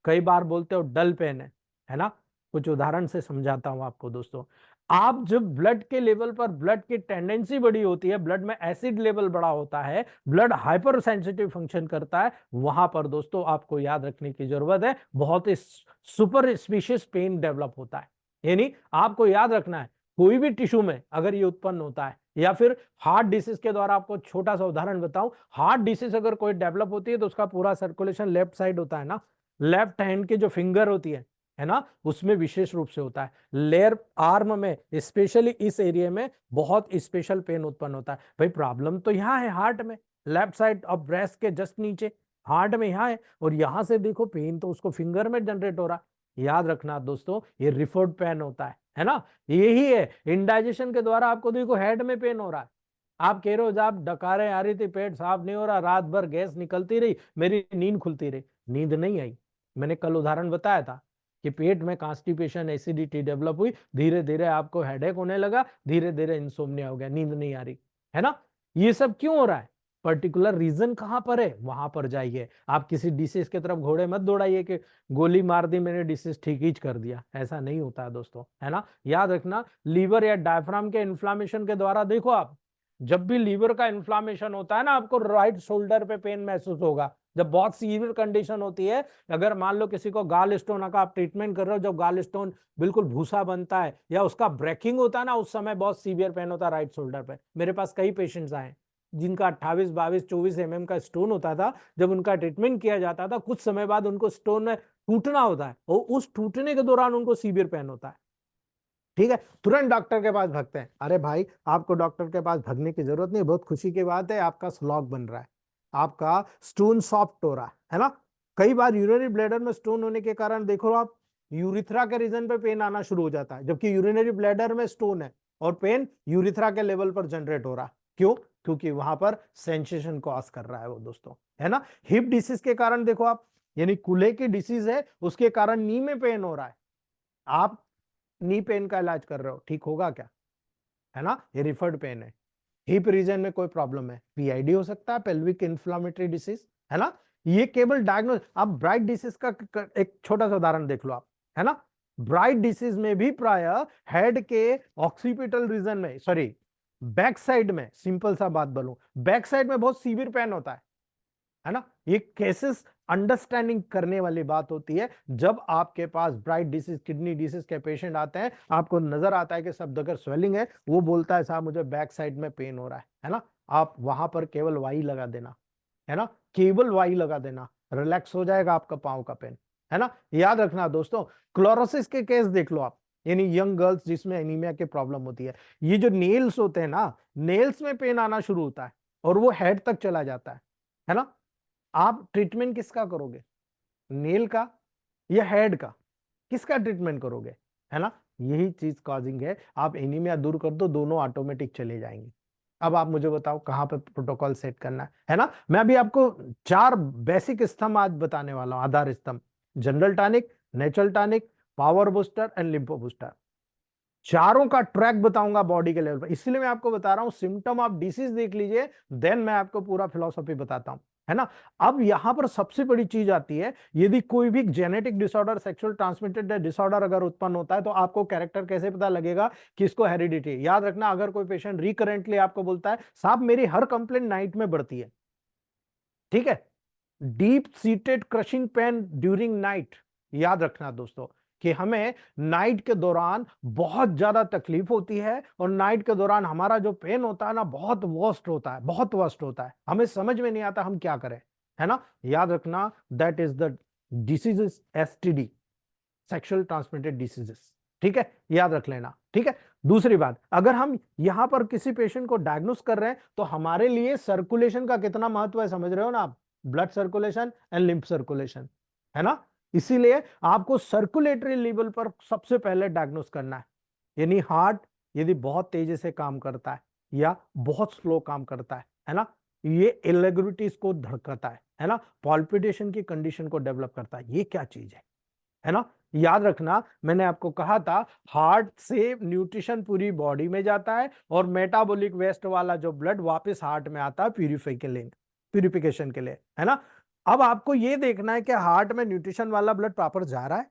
कई बार बोलते हो डल पेन है ना। कुछ उदाहरण से समझाता हूं आपको दोस्तों। आप जब ब्लड के लेवल पर, ब्लड की टेंडेंसी बड़ी होती है, ब्लड में एसिड लेवल बड़ा होता है, ब्लड हाइपर सेंसिटिव फंक्शन करता है, वहां पर दोस्तों आपको याद रखने की जरूरत है, बहुत ही सुपर स्पीशियस पेन डेवलप होता है। यानी आपको याद रखना है, कोई भी टिश्यू में अगर ये उत्पन्न होता है, या फिर हार्ट डिसीज के द्वारा, आपको छोटा सा उदाहरण बताऊं, हार्ट डिसीज अगर कोई डेवलप होती है तो उसका पूरा सर्कुलेशन लेफ्ट साइड होता है ना, लेफ्ट हैंड की जो फिंगर होती है ना, उसमें विशेष रूप से होता है। लेयर आर्म में स्पेशली इस एरिया में बहुत स्पेशल पेन उत्पन्न होता है। भाई प्रॉब्लम तो यहाँ है हार्ट में, लेफ्ट साइड ऑफ ब्रेस्ट के जस्ट नीचे, हार्ट में यहाँ है, और यहां से देखो पेन तो उसको फिंगर में जनरेट हो रहा है। याद रखना दोस्तों, ये रिफर्ड पेन होता है ना। यही है इंडाइजेशन के द्वारा आपको देखो हेड में पेन हो रहा है, आप कह रहे हो जब डकारें आ रही थी, पेट साफ नहीं हो रहा, रात भर गैस निकलती रही, मेरी नींद खुलती रही, नींद नहीं आई। मैंने कल उदाहरण बताया था कि पेट में कॉन्स्टिपेशन, एसिडिटी डेवलप हुई, धीरे धीरे आपको हेडेक होने लगा, धीरे धीरे इंसोम्निया हो गया, नींद नहीं आ रही, है ना। ये सब क्यों हो रहा है, पर्टिकुलर रीजन कहां पर है, वहां पर जाइए। आप किसी डिसीज की तरफ घोड़े मत दौड़ाइए कि गोली मार दी मैंने, डिसीज ठीक ही कर दिया, ऐसा नहीं होता है दोस्तों, है ना। याद रखना, लीवर या डायफ्राम के इन्फ्लामेशन के द्वारा देखो आप, जब भी लीवर का इन्फ्लामेशन होता है ना, आपको राइट शोल्डर पे पेन महसूस होगा, जब बहुत सीवियर कंडीशन होती है। अगर मान लो किसी को गाल स्टोन का आप ट्रीटमेंट कर रहे हो, जब गाल स्टोन बिल्कुल भूसा बनता है या उसका ब्रेकिंग होता है ना, उस समय बहुत सीवियर पेन होता है राइट शोल्डर पे। मेरे पास कई पेशेंट्स आए जिनका 28, 22, 24 mm का स्टोन होता था, जब उनका ट्रीटमेंट किया जाता था, कुछ समय बाद उनको स्टोन में टूटना होता है, और उस टूटने के दौरान उनको सीवियर पेन होता है, ठीक है। तुरंत डॉक्टर के पास भागते हैं। अरे भाई, आपको डॉक्टर के पास भागने की जरूरत नहीं, बहुत खुशी की बात है, आपका स्लॉग बन रहा है, आपका स्टोन सॉफ्ट हो रहा है ना। कई बार यूरिनरी ब्लैडर में स्टोन होने के कारण देखो आप, यूरिथ्रा के रीजन पे पेन आना शुरू हो जाता है, जबकि यूरिनरी ब्लैडर में स्टोन है और पेन यूरिथ्रा के लेवल पर जनरेट हो रहा है। क्यों? क्योंकि वहां पर सेंसेशन कॉज कर रहा है वो दोस्तों, है ना। हिप डिसीज के कारण देखो आप, यानी कूल्हे की डिसीज है, उसके कारण नी में पेन हो रहा है, आप नी पेन का इलाज कर रहे हो, ठीक होगा क्या, है ना। ये रिफर्ड पेन है। हिप रीजन में कोई प्रॉब्लम है, पीआईडी हो सकता है, पेल्विक इन्फ्लामेटरी डिसीज, है ना। ये केवल डायग्नोस, आप ब्राइट डिसीज का एक छोटा सा उदाहरण देख लो आप, है ना। ब्राइट डिसीज में भी प्राय हेड के ऑक्सीपिटल रीजन में, सॉरी बैक साइड में, सिंपल सा बात बोलूं, बैक साइड में बहुत सीवियर पेन होता है ना। ये केसेस अंडरस्टैंडिंग करने वाली बात होती है। जब आपके पास ब्राइट डिसीज, किडनी डिसीज के पेशेंट आते हैं, आपको नजर आता है कि सब जगह स्वेलिंग है, वो बोलता है साहब मुझे बैक साइड में पेन हो रहा है ना। आप वहां पर केवल वाई लगा देना, है ना, केवल वाई लगा देना, रिलैक्स हो जाएगा आपका पांव का पेन, है ना। याद रखना दोस्तों, क्लोरोसिस के केस देख लो आप, यानी यंग गर्ल्स जिसमें एनीमिया की प्रॉब्लम होती है, ये जो नेल्स होते हैं ना, नेल्स में पेन आना शुरू होता है और वो हेड तक चला जाता है ना। आप ट्रीटमेंट किसका करोगे, नेल का या हेड का, किसका ट्रीटमेंट करोगे, है ना। यही चीज कॉजिंग है, आप एनीमिया दूर कर दो, दोनों ऑटोमेटिक चले जाएंगे। अब आप मुझे बताओ कहां पे प्रोटोकॉल सेट करना है ना। मैं अभी आपको 4 बेसिक स्तंभ आज बताने वाला हूं, आधार स्तंभ, general tonic, natural tonic, power booster and lympho booster. चारों का ट्रैक बताऊंगा बॉडी के लेवल पर, इसलिए मैं आपको बता रहा हूं, सिम्टम ऑफ डिसीज देख लीजिए, देन मैं आपको पूरा फिलॉसफी बताता हूं, है ना। अब यहां पर सबसे बड़ी चीज आती है, यदि कोई भी genetic disorder, sexual transmitted disorder अगर उत्पन्न होता है, तो आपको कैरेक्टर कैसे पता लगेगा कि इसको हेरिडिटी। याद रखना, अगर कोई पेशेंट रिकरेंटली आपको बोलता है साहब मेरी हर कंप्लेंट नाइट में बढ़ती है, ठीक है, deep seated crushing pen during night, याद रखना दोस्तों कि हमें नाइट के दौरान बहुत ज्यादा तकलीफ होती है, और नाइट के दौरान हमारा जो पेन होता है ना, बहुत वर्स्ट होता है, बहुत वर्स्ट होता है, हमें समझ में नहीं आता हम क्या करें, है ना। याद रखना, that is the diseases, STD, sexual transmitted diseases, ठीक है, याद रख लेना, ठीक है। दूसरी बात, अगर हम यहां पर किसी पेशेंट को डायग्नोस कर रहे हैं, तो हमारे लिए सर्कुलेशन का कितना महत्व है समझ रहे हो ना आप, blood circulation and lymph circulation, है ना। इसीलिए आपको सर्कुलेटरी लेवल पर सबसे पहले डायग्नोस करना है, यानी हार्ट यदि बहुत तेजी से काम करता है या बहुत स्लो काम करता है ना, ये इरेगुलरिटीज को धड़काता है ना, पॉल्पिटेशन की कंडीशन को डेवलप करता है, ये क्या चीज है ना। याद रखना, मैंने आपको कहा था हार्ट से न्यूट्रिशन पूरी बॉडी में जाता है, और मेटाबॉलिक वेस्ट वाला जो ब्लड वापस हार्ट में आता है प्यूरिफिकेशन के लिए, है ना। अब आपको यह देखना है कि हार्ट में न्यूट्रिशन वाला ब्लड प्रॉपर जा रहा है,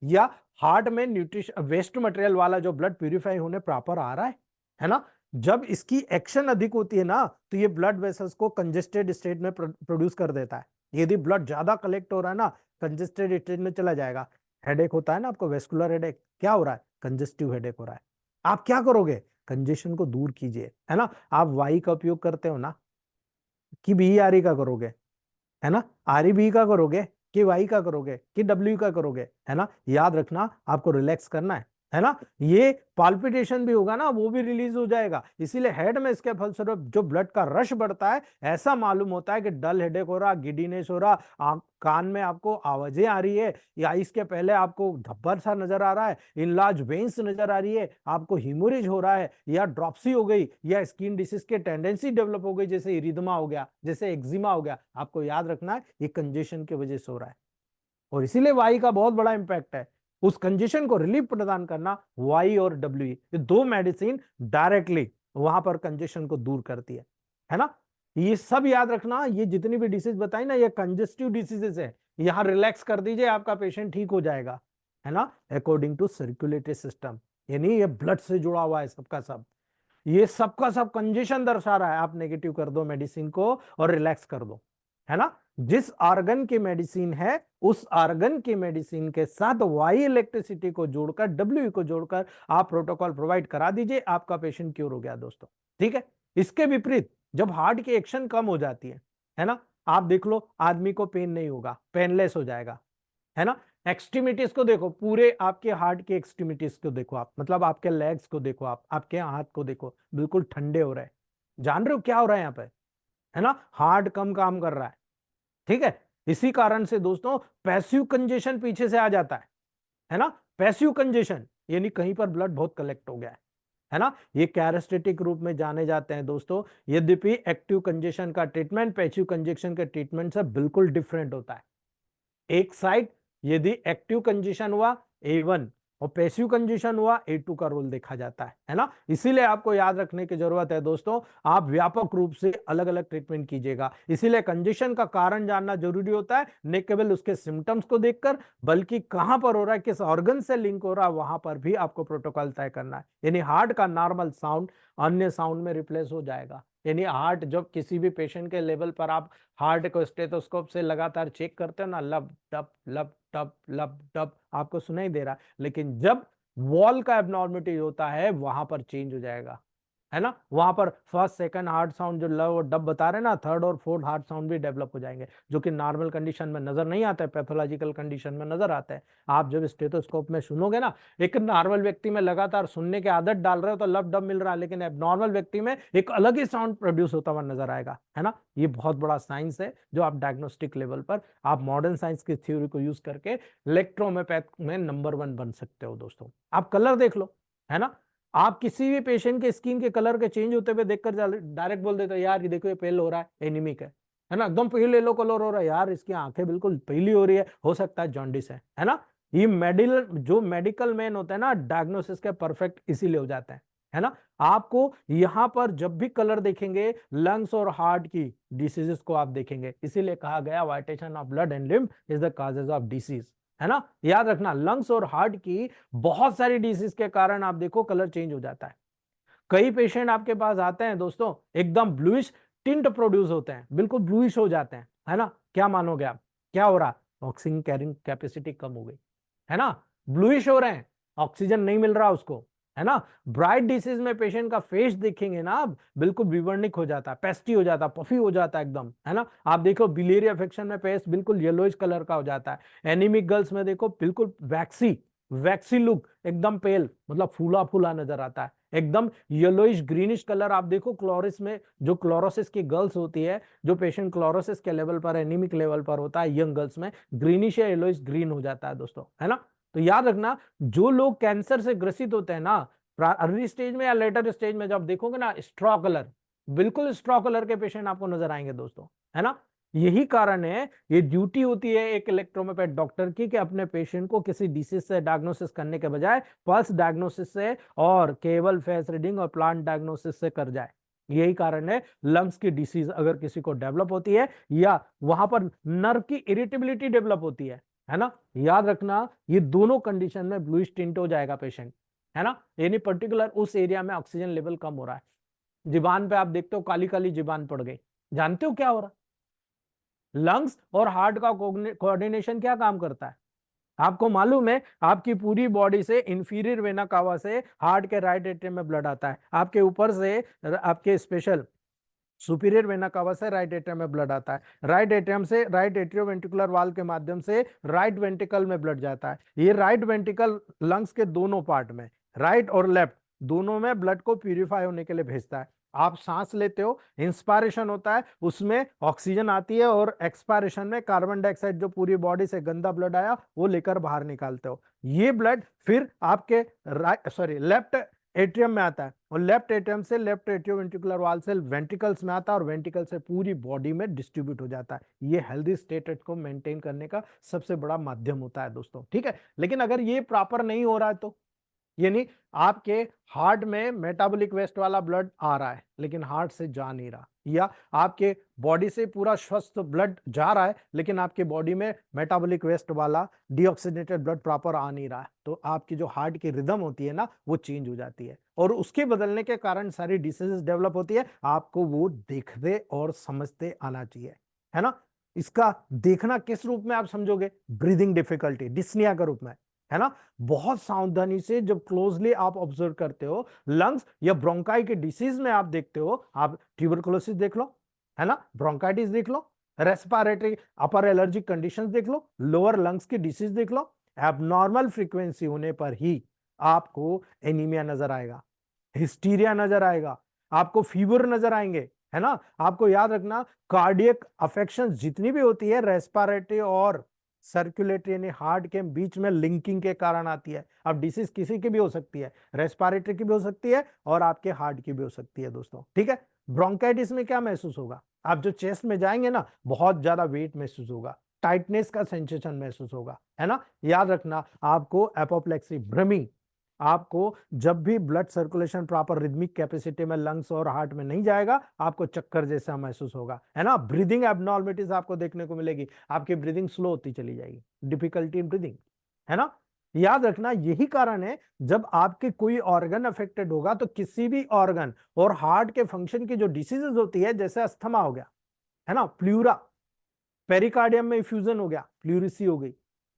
या हार्ट में न्यूट्रिशन वेस्ट मटेरियल वाला जो ब्लड प्यूरिफाई होने प्रॉपर आ रहा है ना। जब इसकी एक्शन अधिक होती है ना, तो ये ब्लड वेसल्स को कंजेस्टेड स्टेट में प्रोड्यूस कर देता है। यदि ब्लड ज्यादा कलेक्ट हो रहा है ना, कंजेस्टेड स्टेट में चला जाएगा। हेडेक होता है ना आपको, वेस्कुलर हेडेक, क्या हो रहा है, कंजेस्टिव हेडेक हो रहा है। आप क्या करोगे, कंजेशन को दूर कीजिए, है ना। आप वाई का उपयोग करते हो ना, कि बी आर का करोगे, है ना, आर बी का करोगे कि वाई का करोगे कि डब्ल्यू का करोगे, है ना। याद रखना, आपको रिलैक्स करना है ना। ये पाल्पिटेशन भी होगा ना, वो भी रिलीज हो जाएगा, इसीलिए हेड में इसके फलस्वरूप जो ब्लड का रश बढ़ता है, ऐसा मालूम होता है कि डल हेडेक हो रहा, गिडीनेस हो रहा, कान में आपको आवाजें आ रही है, या इसके पहले आपको धब्बा सा नजर आ रहा है, इनलार्ज वेन्स नजर आ रही है, आपको हिमोरेज हो रहा है, या ड्रॉप्सी हो गई, या स्किन डिसीज के टेंडेंसी डेवलप हो गई, जैसे इरिदमा हो गया, जैसे एक्जिमा हो गया, आपको याद रखना है ये कंजेशन की वजह से हो रहा है। और इसीलिए वाई का बहुत बड़ा इंपैक्ट है, उस कंजेशन को रिलीफ प्रदान करना, वाई और डब्ल्यू, ये दो मेडिसिन डायरेक्टली वहां पर कंजेशन को दूर करती है ना। ये सब याद रखना, ये जितनी भी डिसीज बताई ना, ये कंजेस्टिव डिसीजेस है, यहां रिलैक्स कर दीजिए, आपका पेशेंट ठीक हो जाएगा, है ना, अकॉर्डिंग टू सर्कुलेटरी सिस्टम, यानी ये ब्लड से जुड़ा हुआ है सबका सब, ये सबका सब कंजेशन दर्शा रहा है, आप नेगेटिव कर दो मेडिसिन को और रिलैक्स कर दो, है ना। जिस आर्गन की मेडिसिन है, उस आर्गन की मेडिसिन के साथ वाई इलेक्ट्रिसिटी को जोड़कर, डब्ल्यू को जोड़कर आप प्रोटोकॉल प्रोवाइड करा दीजिए, आपका पेशेंट क्योर हो गया दोस्तों, ठीक है। इसके विपरीत जब हार्ट की एक्शन कम हो जाती है ना, आप देख लो आदमी को पेन नहीं होगा, पेनलेस हो जाएगा, है ना। एक्सट्रीमिटीज को देखो, पूरे आपके हार्ट के एक्सट्रीमिटीज को देखो आप, मतलब आपके लेग्स को देखो आप, आपके हाथ को देखो, बिल्कुल ठंडे हो रहे हैं। जान रहे हो क्या हो रहा है यहाँ पे, है ना, हार्ट कम काम कर रहा है, ठीक है। इसी कारण से दोस्तों पैसिव कंजेशन पीछे से आ जाता है ना। पैसिव कंजेशन यानी कहीं पर ब्लड बहुत कलेक्ट हो गया है ना, ये कैरेस्टेटिक रूप में जाने जाते हैं दोस्तों। यद्यपि एक्टिव कंजेशन का ट्रीटमेंट पैसिव कंजेशन के ट्रीटमेंट से बिल्कुल डिफरेंट होता है। एक साइड यदि एक्टिव कंजेशन हुआ A1 और पैसिव कंजेशन हुआ A2 का रोल देखा जाता है ना। इसीलिए आपको याद रखने की जरूरत है दोस्तों, आप व्यापक रूप से अलग अलग ट्रीटमेंट कीजिएगा। इसीलिए कंजेशन का कारण जानना जरूरी होता है, न केवल उसके सिम्टम्स को देखकर, बल्कि कहां पर हो रहा है, किस ऑर्गन से लिंक हो रहा है, वहां पर भी आपको प्रोटोकॉल तय करना है। यानी हार्ट का नॉर्मल साउंड अन्य साउंड में रिप्लेस हो जाएगा। यानी हार्ट जब किसी भी पेशेंट के लेवल पर आप हार्ट को स्टेथोस्कोप से लगातार चेक करते हो ना, लब टप लब टप लब टप आपको सुनाई दे रहा है, लेकिन जब वॉल का एबनॉर्मिटी होता है वहां पर चेंज हो जाएगा, है ना, वहां पर फर्स्ट सेकंड हार्ट साउंड जो लव और डब बता रहे हैं ना, थर्ड और फोर्थ हार्ट साउंड भी डेवलप हो जाएंगे, जो कि नॉर्मल कंडीशन में नजर नहीं आता है, पैथोलॉजिकल कंडीशन में नजर आता है। आप जब स्टेथोस्कोप में सुनोगे ना, एक नॉर्मल व्यक्ति में लगातार सुनने की आदत डाल रहे हो तो लव डब मिल रहा है, लेकिन एबनॉर्मल व्यक्ति में एक अलग ही साउंड प्रोड्यूस होता हुआ नजर आएगा, है ना। ये बहुत बड़ा साइंस है जो आप डायग्नोस्टिक लेवल पर आप मॉडर्न साइंस की थ्योरी को यूज करके इलेक्ट्रोमेपैथ में नंबर 1 बन सकते हो दोस्तों। आप कलर देख लो, है ना, आप किसी भी पेशेंट के स्किन के कलर के चेंज होते हुए देखकर डायरेक्ट बोल देते हो यार ये देखो ये पेल हो रहा है, एनीमिक है ना, एकदम पीले येलो कलर हो रहा है, यार इसकी आंखें बिल्कुल पीली हो रही है, हो सकता है जॉन्डिस है ना। ये मेडिकल मैन होता है ना, डायग्नोसिस के परफेक्ट इसीलिए हो जाता है ना। आपको यहां पर जब भी कलर देखेंगे लंग्स और हार्ट की डिसीजेस को आप देखेंगे, इसीलिए कहा गया vitiation of blood and lymph is the causes of disease, है ना। याद रखना, लंग्स और हार्ट की बहुत सारी डिसीज के कारण आप देखो कलर चेंज हो जाता है। कई पेशेंट आपके पास आते हैं दोस्तों एकदम ब्लूइश टिंट प्रोड्यूस होते हैं, बिल्कुल ब्लूइश हो जाते हैं, है ना। क्या मानोगे आप, क्या हो रहा, ऑक्सीजन कैरिंग कैपेसिटी कम हो गई, है ना, ब्लूइश हो रहे हैं, ऑक्सीजन नहीं मिल रहा उसको, है ना। ब्राइट डिसीज में पेशेंट का फेस देखेंगे ना आप, बिल्कुल विवर्निक हो जाता है, पेस्टी हो जाता है, पफी हो जाता है एकदम, है ना। आप देखो बिलियरी अफेक्शन में फेस बिल्कुल येलोइश कलर का हो जाता है। एनीमिक गर्ल्स में देखो बिल्कुल वैक्सी वैक्सी लुक, एकदम पेल, मतलब फूला फूला नजर आता है, एकदम येलोइश ग्रीनिश कलर। आप देखो क्लोरिस में जो क्लोरोसिस की गर्ल्स होती है, जो पेशेंट क्लोरोसिस के लेवल पर एनीमिक लेवल पर होता है, यंग गर्ल्स में ग्रीनिश या येलोइश ग्रीन हो जाता है दोस्तों, है ना। तो याद रखना, जो लोग कैंसर से ग्रसित होते हैं ना, अर्ली स्टेज में या लेटर स्टेज में जब देखोगे ना, स्ट्रॉ कलर, बिल्कुल स्ट्रॉ कलर के पेशेंट आपको नजर आएंगे दोस्तों, है ना। यही कारण है, ये ड्यूटी होती है एक इलेक्ट्रोमेपैथ डॉक्टर की कि अपने पेशेंट को किसी डिसीज से डायग्नोसिस करने के बजाय पल्स डायग्नोसिस से और केवल फेस रीडिंग और प्लांट डायग्नोसिस से कर जाए। यही कारण है, लंग्स की डिसीज अगर किसी को डेवलप होती है या वहां पर नर्व की इरिटेबिलिटी डेवलप होती है ना, याद रखना ये दोनों कंडीशन में ब्लूइश टिंट हो जाएगा पेशेंट, है ना। यानी पर्टिकुलर उस एरिया में ऑक्सीजन लेवल कम हो रहा है। जीबान पे आप देखते हो काली काली जीबान पड़ गई, जानते हो क्या हो रहा है। लंग्स और हार्ट का कोऑर्डिनेशन क्या काम करता है, आपको मालूम है। आपकी पूरी बॉडी से इंफीरियर वेना कावा से हार्ट के राइट एट्रियम में ब्लड आता है, आपके ऊपर से आपके स्पेशल सुपीरियर वेना कावा से राइट एट्रियम में ब्लड आता है, राइट एट्रियम से राइट एट्रियोवेंट्रिकुलर वाल के माध्यम से राइट वेंट्रिकल में ब्लड जाता है। ये राइट वेंट्रिकल लंग्स के दोनों पार्ट में, राइट और लेफ्ट दोनों में ब्लड को प्यूरिफाई होने के लिए भेजता है। आप सांस लेते हो, इंस्पायरेशन होता है, उसमें ऑक्सीजन आती है, और एक्सपायरेशन में कार्बन डाइऑक्साइड जो पूरी बॉडी से गंदा ब्लड आया वो लेकर बाहर निकालते हो। ये ब्लड फिर आपके लेफ्ट एट्रियम में आता है, और लेफ्ट एट्रियम से लेफ्ट एट्रियोवेंट्रिकुलर वाल से वेंट्रिकल्स में आता है, और वेंट्रिकल से पूरी बॉडी में डिस्ट्रीब्यूट हो जाता है। ये हेल्दी स्टेटस को मेंटेन करने का सबसे बड़ा माध्यम होता है दोस्तों, ठीक है। लेकिन अगर ये प्रॉपर नहीं हो रहा है तो, यानी आपके हार्ट में मेटाबॉलिक वेस्ट वाला ब्लड आ रहा है लेकिन हार्ट से जा नहीं रहा, या आपके बॉडी से पूरा स्वस्थ ब्लड जा रहा है लेकिन आपके बॉडी में मेटाबॉलिक वेस्ट वाला डीऑक्सीनेटेड ब्लड प्रॉपर आ नहीं रहा है, तो आपकी जो हार्ट की रिदम होती है ना वो चेंज हो जाती है, और उसके बदलने के कारण सारी डिसीजेस डेवलप होती है। आपको वो देखते और समझते आना चाहिए, है ना। इसका देखना किस रूप में आप समझोगे, ब्रीदिंग डिफिकल्टी डिस्निया के रूप में, है ना। बहुत सावधानी से जब क्लोजली आप ऑब्जर्व करते हो लंग्स या ब्रोंकाई के डिसीज में आप देखते हो, आप ट्यूबरकुलोसिस देख लो, है ना, ब्रोंकाइटिस देख लो, रेस्पिरेटरी अपर एलर्जिक कंडीशंस देख लो, लोअर लंग्स की डिसीज देख लो, एबनॉर्मल फ्रीक्वेंसी होने पर ही आपको एनीमिया नजर आएगा, हिस्टीरिया नजर आएगा, आपको फीवर नजर आएंगे, है ना। आपको याद रखना, कार्डियक अफेक्शन जितनी भी होती है रेस्पिरेटरी और सर्कुलेटरी यानी हार्ट के बीच में लिंकिंग के कारण आती है। अब डिसीज किसी की भी हो सकती है, रेस्पिरेटरी की भी हो सकती है और आपके हार्ट की भी हो सकती है दोस्तों, ठीक है। ब्रोंकाइटिस में क्या महसूस होगा, आप जो चेस्ट में जाएंगे ना बहुत ज्यादा वेट महसूस होगा, टाइटनेस का सेंसेशन महसूस होगा, है ना। याद रखना, आपको एपोप्लेक्सी भ्रमी, आपको जब भी blood circulation proper rhythmic capacity में लंग्स और हार्ट में नहीं जाएगा, आपको चक्कर जैसा महसूस होगा, है ना। ब्रीदिंग एबनॉर्मलिटीज आपको देखने को मिलेगी, आपकी ब्रीदिंग स्लो होती चली जाएगी, डिफिकल्टी इन ब्रीदिंग, है ना। याद रखना, यही कारण है जब आपके कोई ऑर्गन अफेक्टेड होगा तो किसी भी ऑर्गन और हार्ट के फंक्शन की जो डिसीजेज होती है, जैसे अस्थमा हो गया, है ना, प्लूरा, पेरिकार्डियम में इफ्यूजन हो गया, प्लूरिसी हो गई,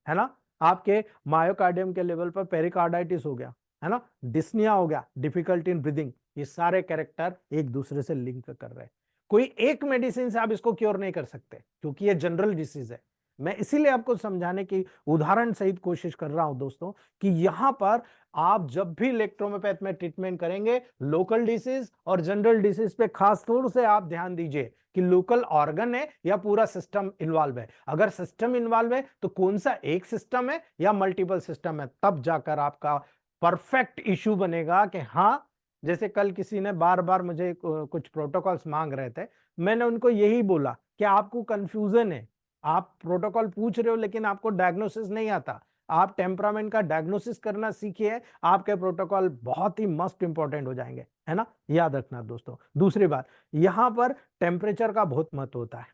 है ना, आपके मायोकार्डियम के लेवल पर पेरिकार्डाइटिस हो गया, है ना, डिस्निया हो गया, डिफिकल्टी इन ब्रीदिंग, ये सारे कैरेक्टर एक दूसरे से लिंक कर रहे हैं। कोई एक मेडिसिन से आप इसको क्योर नहीं कर सकते, क्योंकि ये जनरल डिसीज है। मैं इसीलिए आपको समझाने की उदाहरण सहित कोशिश कर रहा हूं दोस्तों, कि यहां पर आप जब भी इलेक्ट्रोहोम्योपैथ में ट्रीटमेंट करेंगे, लोकल डिसीज और जनरल डिसीज पे खास तौर से आप ध्यान दीजिए कि लोकल ऑर्गन है या पूरा सिस्टम इन्वॉल्व है। अगर सिस्टम इन्वॉल्व है तो कौन सा एक सिस्टम है या मल्टीपल सिस्टम है, तब जाकर आपका परफेक्ट इशू बनेगा कि हाँ, जैसे कल किसी ने बार बार मुझे कुछ प्रोटोकॉल्स मांग रहे थे, मैंने उनको यही बोला कि आपको कंफ्यूजन है, आप प्रोटोकॉल पूछ रहे हो लेकिन आपको डायग्नोसिस नहीं आता। आप टेम्परामेंट का डायग्नोसिस करना सीखिए, आपके प्रोटोकॉल बहुत ही मस्ट इंपॉर्टेंट हो जाएंगे, है ना, याद रखना दोस्तों। दूसरी बात, यहां पर टेम्परेचर का बहुत महत्व होता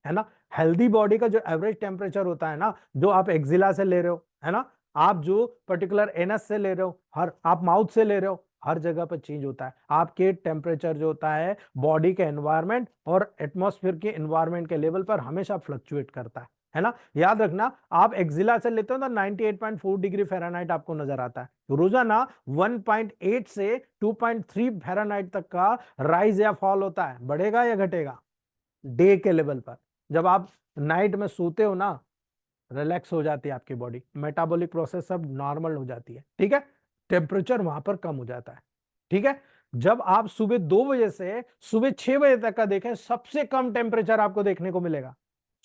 है ना। हेल्दी बॉडी का जो एवरेज टेम्परेचर होता है ना, जो आप एक्जिला से ले रहे हो, है ना, आप जो पर्टिकुलर एनस से ले रहे हो, हर आप माउथ से ले रहे हो, हर जगह पर चेंज होता है। आपके टेम्परेचर जो होता है बॉडी के एनवायरमेंट और एटमॉस्फेयर के एनवायरमेंट के लेवल पर हमेशा फ्लक्चुएट करता है ना। याद रखना, आप एक्जिला से लेते हो तो 98.4 डिग्री फ़ारेनहाइट आपको नजर आता है। तो रोजाना 1.8 से 2.3 फ़ारेनहाइट तक का राइज या फॉल होता है, बढ़ेगा या घटेगा डे के लेवल पर। जब आप नाइट में सोते हो ना, रिलैक्स हो जाती है आपकी बॉडी, मेटाबॉलिक प्रोसेस सब नॉर्मल हो जाती है, ठीक है, टेम्परेचर वहां पर कम हो जाता है, ठीक है। जब आप सुबह 2 बजे से सुबह 6 बजे तक का देखें, सबसे कम टेम्परेचर आपको देखने को मिलेगा।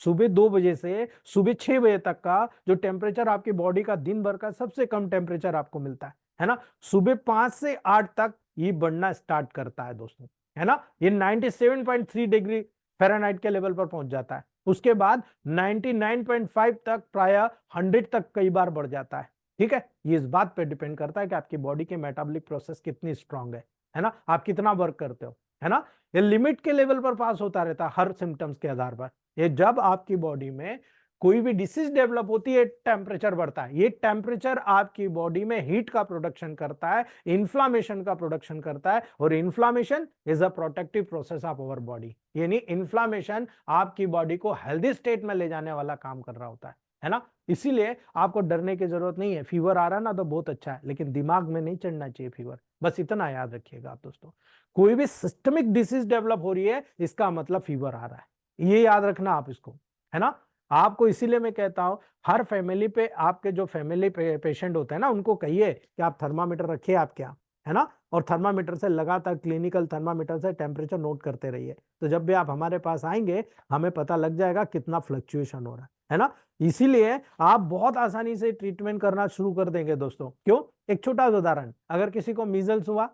सुबह 2 बजे से सुबह 6 बजे तक का जो टेम्परेचर आपकी बॉडी का दिन भर का सबसे कम टेम्परेचर आपको मिलता है ना। सुबह 5 से 8 तक ये बढ़ना स्टार्ट करता है दोस्तों, है ना। ये 97.3 डिग्री फ़ारेनहाइट के लेवल पर पहुंच जाता है। उसके बाद 99.5 तक, प्राय 100 तक कई बार बढ़ जाता है, ठीक है। ये इस बात पे डिपेंड करता है कि आपकी बॉडी की मेटाबॉलिक प्रोसेस कितनी स्ट्रांग है ना, आप कितना वर्क करते हो, है ना। ये लिमिट के लेवल पर पास होता रहता है हर सिम्टम्स के आधार पर। ये जब आपकी बॉडी में कोई भी डिसीज डेवलप होती है, टेम्परेचर बढ़ता है। ये टेम्परेचर आपकी बॉडी में हीट का प्रोडक्शन करता है, इन्फ्लामेशन का प्रोडक्शन करता है, और inflammation is a protective process of our body. यानी इन्फ्लामेशन आपकी बॉडी को हेल्दी स्टेट में ले जाने वाला काम कर रहा होता है ना। इसीलिए आपको डरने की जरूरत नहीं है। फीवर आ रहा ना तो बहुत अच्छा है, लेकिन दिमाग में नहीं चढ़ना चाहिए फीवर, बस इतना याद रखिएगा आप दोस्तों। कोई भी सिस्टमिक डिसीज डेवलप हो रही है, इसका मतलब फीवर आ रहा है, ये याद रखना आप इसको, है ना। आपको इसीलिए मैं कहता हूं, हर फैमिली पे, आपके जो फैमिली पेशेंट होते हैं ना, उनको कहिए कि आप थर्मामीटर रखिए आप क्या, है ना, और थर्मामीटर से लगातार, क्लिनिकल थर्मामीटर से टेम्परेचर नोट करते रहिए। तो जब भी आप हमारे पास आएंगे, हमें पता लग जाएगा कितना फ्लक्चुएशन हो रहा है ना। इसीलिए आप बहुत आसानी से ट्रीटमेंट करना शुरू कर देंगे दोस्तों। क्यों? एक छोटा सा उदाहरण, अगर किसी को मीजल्स हुआ,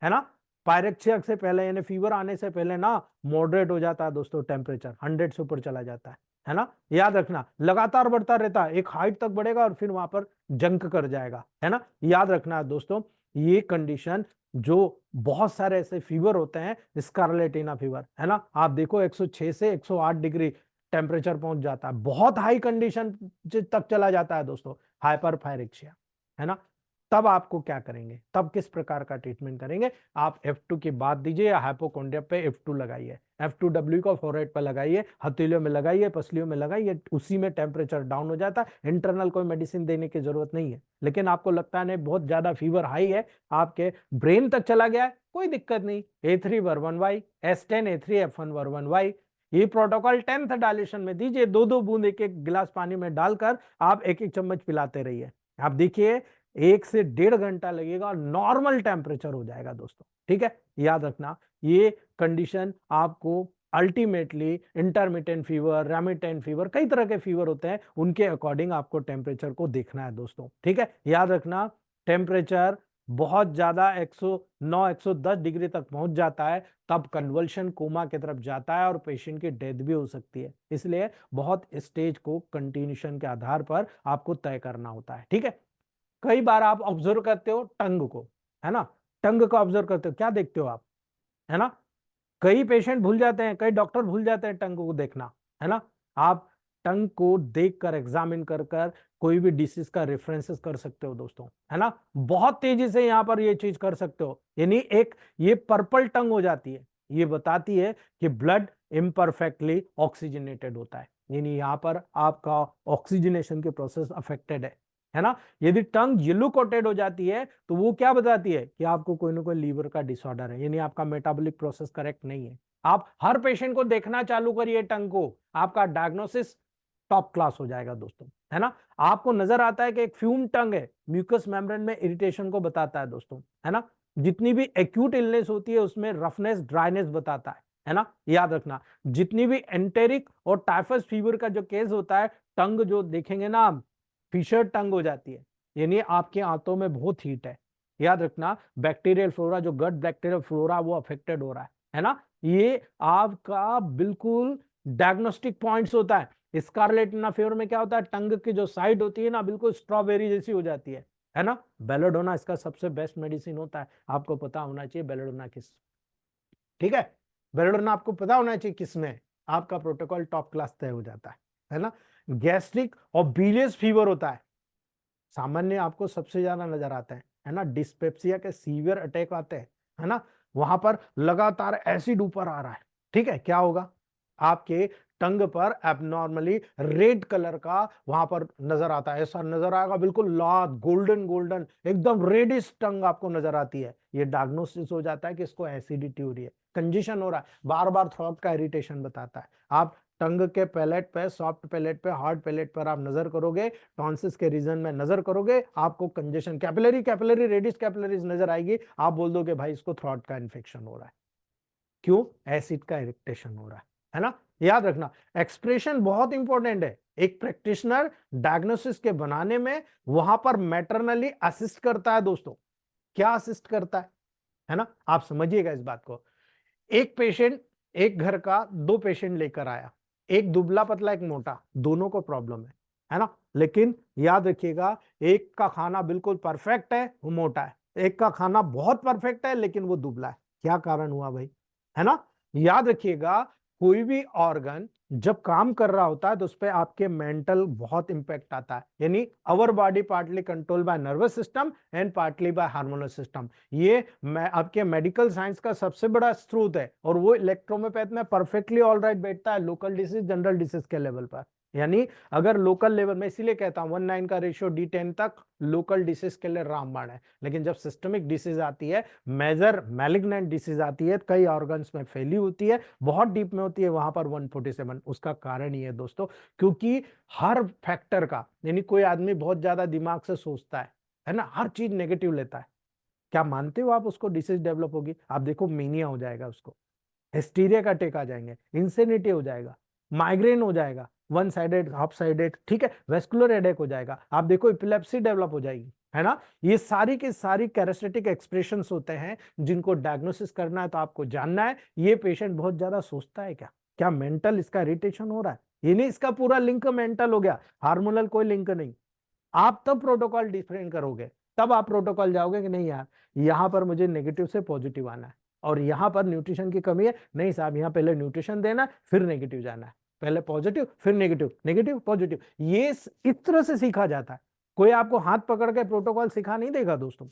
है ना, पायरेक्सिया से पहले, यानी फीवर आने से पहले ना, मॉडरेट हो जाता है दोस्तों, टेम्परेचर 100 से ऊपर चला जाता है ना। याद रखना, लगातार बढ़ता रहता है, एक हाइट तक बढ़ेगा और फिर वहां पर जंक कर जाएगा, है ना। याद रखना दोस्तों, ये कंडीशन, जो बहुत सारे ऐसे फीवर होते हैं, स्कारलेटिना फीवर, है ना, आप देखो 106 से 108 डिग्री टेम्परेचर पहुंच जाता है, बहुत हाई कंडीशन तक चला जाता है दोस्तों, हाइपरपायरेक्सिया, है ना। तब आपको क्या करेंगे, तब किस प्रकार का ट्रीटमेंट करेंगे? आप F2 की बात दीजिए, या हाइपोकोंड्रिया पे F2 लगाइए, F2W को फोरहेड पे लगाइए, हथेलियों में लगाइए, पसलियों में लगाइए, उसी में टेम्परेचर डाउन हो जाता है। इंटरनल कोई मेडिसिन देने की जरूरत नहीं है। लेकिन आपको लगता है नहीं, बहुत ज्यादा फीवर हाई है, आपके ब्रेन तक चला गया है, कोई दिक्कत नहीं, A3 वर्वन-Y, S10 A3 F1 वर्वन-Y, ये प्रोटोकॉल 10th डायलेशन में दीजिए, 2-2 बूंद एक एक गिलास पानी में डालकर आप एक एक चम्मच पिलाते रहिए। आप देखिए 1 से 1.5 घंटा लगेगा और नॉर्मल टेम्परेचर हो जाएगा दोस्तों, ठीक है। याद रखना, ये कंडीशन आपको ultimately intermittent fever, remittent fever, कई तरह के फीवर होते हैं, उनके अकॉर्डिंग आपको टेम्परेचर को देखना है दोस्तों, ठीक है। याद रखना, टेम्परेचर बहुत ज्यादा 109 110 डिग्री तक पहुंच जाता है, तब कन्वल्शन कोमा की तरफ जाता है और पेशेंट की डेथ भी हो सकती है। इसलिए बहुत स्टेज को कंटिन्यूशन के आधार पर आपको तय करना होता है, ठीक है। कई बार आप ऑब्जर्व करते हो टंग को, है ना, टंग को ऑब्जर्व करते हो, क्या देखते हो आप, है ना। कई पेशेंट भूल जाते हैं, कई डॉक्टर भूल जाते हैं टंग को देखना, है ना। आप टंग को देखकर, एग्जामिन कर कर कोई भी डिसीज का रेफरेंसेस कर सकते हो दोस्तों, है ना। बहुत तेजी से यहां पर ये चीज कर सकते हो, यानी एक ये पर्पल टंग हो जाती है, ये बताती है कि ब्लड इम्परफेक्टली ऑक्सीजनेटेड होता है, यानी यहां पर आपका ऑक्सीजनेशन के प्रोसेस अफेक्टेड है ना। यदि टंग येलो कोटेड हो जाती है तो वो क्या बताती है कि आपको कोई ना कोई लीवर का डिसऑर्डर है, यानी आपका मेटाबॉलिक प्रोसेस करेक्ट नहीं है। आप हर पेशेंट को देखना चालू करिए टंग को, आपका डायग्नोसिस टॉप क्लास हो जाएगा दोस्तों, है ना। आपको नजर आता है कि एक फ्यूम टंग है, म्यूकस मेम्ब्रेन में इरिटेशन को बताता है दोस्तों, है ना। जितनी भी एक्यूट इलनेस होती है उसमें रफनेस ड्राइनेस बताता है ना, याद रखना। जितनी भी एंटेरिक और टाइफस फीवर का जो केस होता है, टंग जो देखेंगे ना आप, फिशर टंग हो जाती है, यानी आपके आंतों में बहुत हीट है। याद रखना, बैक्टीरियल फ्लोरा, जो गट बैक्टीरियल फ्लोरा वो अफेक्टेड हो रहा है ना। ये आपका बिल्कुल डायग्नोस्टिक पॉइंट्स होता है। स्कारलेट फीवर में क्या होता है, टंग की जो साइड होती है ना बिल्कुल स्ट्रॉबेरी जैसी हो जाती है ना। बेलोडोना इसका सबसे बेस्ट मेडिसिन होता है, आपको पता होना चाहिए बेलोडोना किस, ठीक है। बेलोडोना आपको पता होना चाहिए किसमें, आपका प्रोटोकॉल टॉप क्लास तय हो जाता है ना। गैस्ट्रिक और बिलियस फीवर होता है, सामान्य आपको सबसे ज्यादा नजर आता है ना। डिस्पेप्सिया के सीवियर अटैक आते हैं, है ना। वहां पर लगातार एसिड ऊपर आ रहा है, ठीक है, क्या होगा, आपके टंग पर एबनॉर्मली रेड कलर का वहां पर नजर आता है, ऐसा नजर आएगा बिल्कुल लाल गोल्डन गोल्डन एकदम रेडिश टंग आपको नजर आती है। ये डायग्नोसिस हो जाता है कि इसको एसिडिटी हो रही है, कंजेशन हो रहा है, बार बार थ्रोट का इरिटेशन बताता है। आप टंग के पैलेट पे, सॉफ्ट पैलेट पे, हार्ड पैलेट पर आप नजर करोगे, टॉन्सिस के रीजन में नजर करोगे, आपको कंजेशन, कैपिलरी कैपिलरी रेडिस कैपिलरीज नजर आएगी, आप बोल दोगे भाई इसको थ्रोट का इन्फेक्शन हो रहा है। क्यों, एसिड का इरिटेशन हो रहा है ना। याद रखना, एक्सप्रेशन बहुत इंपॉर्टेंट है। एक प्रैक्टिशनर डायग्नोसिस के बनाने में वहां पर मैटरनली असिस्ट करता है दोस्तों। क्या असिस्ट करता है ना, आप समझिएगा इस बात को। एक पेशेंट, एक घर का दो पेशेंट लेकर आया, एक दुबला पतला एक मोटा, दोनों को प्रॉब्लम है ना। लेकिन याद रखिएगा, एक का खाना बिल्कुल परफेक्ट है वो मोटा है, एक का खाना बहुत परफेक्ट है लेकिन वो दुबला है। क्या कारण हुआ भाई, है ना। याद रखिएगा, कोई भी ऑर्गन जब काम कर रहा होता है तो उस पर आपके मेंटल बहुत इंपैक्ट आता है, यानी our body partly control by nervous system and partly bye hormonal system. ये आपके मेडिकल साइंस का सबसे बड़ा स्रोत है, और वो इलेक्ट्रोमोपैथ में परफेक्टली ऑल राइट बैठता है लोकल डिसीज जनरल डिसीज के लेवल पर। यानी अगर लोकल लेवल में, इसीलिए कहता हूं 1:9 का रेशियो D10 तक लोकल डिसीज के लिए रामबाण है। लेकिन जब सिस्टमिक डिसीज आती है, मेजर मैलिग्नेंट डिसीज आती है, कई ऑर्गन्स में फैली होती है, बहुत डीप में होती है, वहां पर 147। उसका कारण ये है दोस्तों, क्योंकि हर फैक्टर का, यानी कोई आदमी बहुत ज्यादा दिमाग से सोचता है ना, हर चीज नेगेटिव लेता है, क्या मानते हो आप उसको डिसीज डेवलप होगी, आप देखो मीनिया हो जाएगा उसको, हिस्टीरिया का अटैक आ जाएंगे, इंसेनिटी हो जाएगा, माइग्रेन हो जाएगा, वन साइडेड हाफ साइडेड, ठीक है, वेस्कुलर हेडेक हो जाएगा, आप देखो इपिलेप्सी डेवलप हो जाएगी, है ना। ये सारी की सारी कैरेस्टेटिक एक्सप्रेशंस होते हैं जिनको डायग्नोसिस करना है तो आपको जानना है ये पेशेंट बहुत ज्यादा सोचता है क्या, क्या मेंटल इसका इरिटेशन हो रहा है, ये नहीं इसका पूरा लिंक मेंटल हो गया, हार्मोनल कोई लिंक नहीं। आप तब प्रोटोकॉल डिफाइन करोगे, तब आप प्रोटोकॉल जाओगे कि नहीं यार यहां पर मुझे नेगेटिव से पॉजिटिव आना है, और यहां पर न्यूट्रिशन की कमी है, नहीं साहब यहां पहले न्यूट्रिशन देना है फिर नेगेटिव जाना है, पहले पॉजिटिव फिर नेगेटिव, नेगेटिव पॉजिटिव। ये इस तरह से सीखा जाता है, कोई आपको हाथ पकड़ के प्रोटोकॉल सिखा नहीं देगा दोस्तों।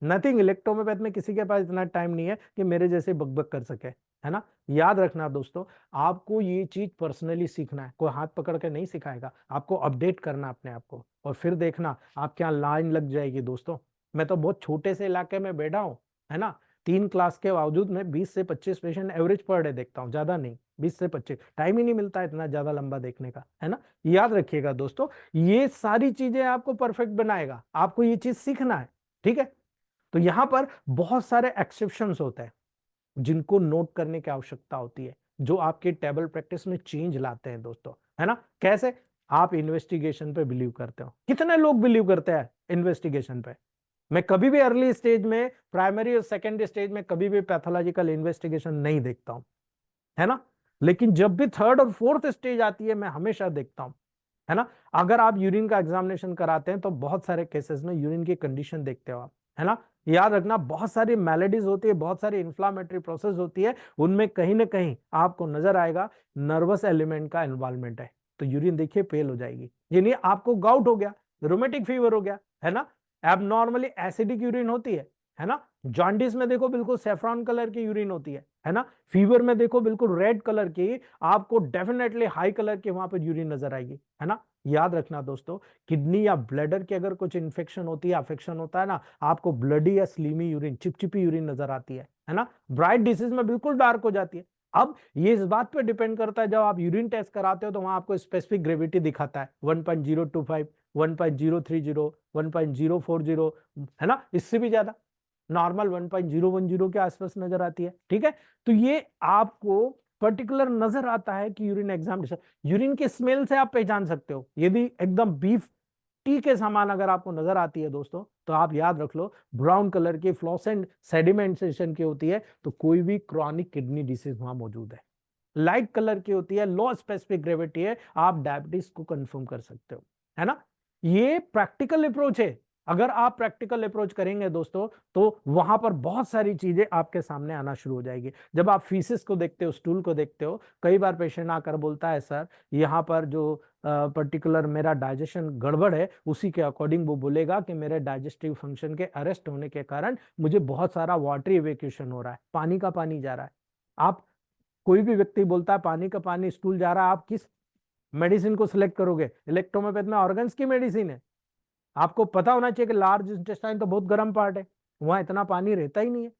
नथिंग, इलेक्ट्रोमोपैथ में किसी के पास इतना टाइम नहीं है कि मेरे जैसे बकबक कर सके, है ना। याद रखना दोस्तों, आपको ये चीज पर्सनली सीखना है, कोई हाथ पकड़ के नहीं सिखाएगा, आपको अपडेट करना अपने आप को, और फिर देखना आप क्या लाइन लग जाएगी दोस्तों। मैं तो बहुत छोटे से इलाके में बैठा हूँ, है ना, 3 क्लास के बावजूद मैं 20 से 25 पेशेंट एवरेज पर डे देखता हूँ, ज्यादा नहीं, 20 से 25, टाइम ही नहीं मिलता इतना ज्यादा लंबा देखने का, है ना। याद रखिएगा दोस्तों, ये सारी चीजें आपको परफेक्ट बनाएगा, आपको ये चीज सीखना है, ठीक है। तो यहां पर बहुत सारे एक्सेप्शंस होते हैं जिनको नोट करने की आवश्यकता होती है, जो आपके टेबल प्रैक्टिस में चेंज लाते हैं दोस्तों, है ना। कैसे, आप इन्वेस्टिगेशन पे बिलीव करते हो, कितने लोग बिलीव करते हैं इन्वेस्टिगेशन पे। मैं कभी भी अर्ली स्टेज में, प्राइमरी और सेकेंडरी स्टेज में कभी भी पैथोलॉजिकल इन्वेस्टिगेशन नहीं देखता हूं, है ना। लेकिन जब भी थर्ड और फोर्थ स्टेज आती है मैं हमेशा देखता हूं, है ना। अगर आप यूरिन का एग्जामिनेशन कराते हैं तो बहुत सारे केसेस में यूरिन की कंडीशन देखते हो आप, है ना। याद रखना, बहुत सारी मैलेडीज होती है, बहुत सारी इन्फ्लामेटरी प्रोसेस होती है, उनमें कहीं ना कहीं आपको नजर आएगा नर्वस एलिमेंट का इन्वॉल्वमेंट है, तो यूरिन देखिए पेल हो जाएगी, यानी आपको गाउट हो गया, रोमेटिक फीवर हो गया, है ना। एबनॉर्मली एसिडिक यूरिन होती है ना। जॉन्डिस में देखो बिल्कुल सेफ्रॉन कलर की यूरिन होती है ना। फीवर में देखो बिल्कुल रेड कलर की, आपको डेफिनेटली हाई कलर की वहां पर यूरिन नजर आएगी, है ना। याद रखना दोस्तों, किडनी या ब्लैडर के अगर कुछ इन्फेक्शन होती है, अफेक्शन होता है ना, आपको ब्लडी या स्लीमी यूरिन, चिपचिपी यूरिन नजर आती है ना। ब्राइट डिसीज में बिल्कुल डार्क हो जाती है। अब ये इस बात पे डिपेंड करता है, जब आप यूरिन टेस्ट कराते हो तो वहां आपको स्पेसिफिक ग्रेविटी दिखाता है 1.025, 1.030, 1.040, है ना, इससे भी ज्यादा नॉर्मल 1.010 के आसपास नजर आती है। ठीक है, तो ये आपको पर्टिकुलर नजर आता है कि यूरिन एग्जामिनेशन, यूरिन के स्मेल से आप पहचान सकते हो। यदि एकदम बीफ टी के समान अगर आपको नजर आती है दोस्तों, तो आप याद रख लो ब्राउन कलर की फ्लोसेंट सेडिमेंटेशन की होती है, तो कोई भी क्रॉनिक किडनी डिसीज वहां मौजूद है। लाइट कलर की होती है, लो स्पेसिफिक ग्रेविटी है, आप डायबिटीज को कंफर्म कर सकते हो, है ना। ये प्रैक्टिकल अप्रोच है। अगर आप प्रैक्टिकल अप्रोच करेंगे दोस्तों, तो वहां पर बहुत सारी चीजें आपके सामने आना शुरू हो जाएगी। जब आप फीसिस को देखते हो, स्टूल को देखते हो, कई बार पेशेंट आकर बोलता है सर यहाँ पर जो पर्टिकुलर मेरा डाइजेशन गड़बड़ है, उसी के अकॉर्डिंग वो बोलेगा कि मेरे डाइजेस्टिव फंक्शन के अरेस्ट होने के कारण मुझे बहुत सारा वाटर इवेक्यूशन हो रहा है, पानी का पानी जा रहा है। आप, कोई भी व्यक्ति बोलता है पानी का पानी स्टूल जा रहा है, आप किस मेडिसिन को सिलेक्ट करोगे? इलेक्ट्रोमेपैथ में ऑर्गन्स की मेडिसिन है। आपको पता होना चाहिए कि लार्ज इंटेस्टाइन तो बहुत गर्म पार्ट है, वहां इतना पानी रहता ही नहीं है,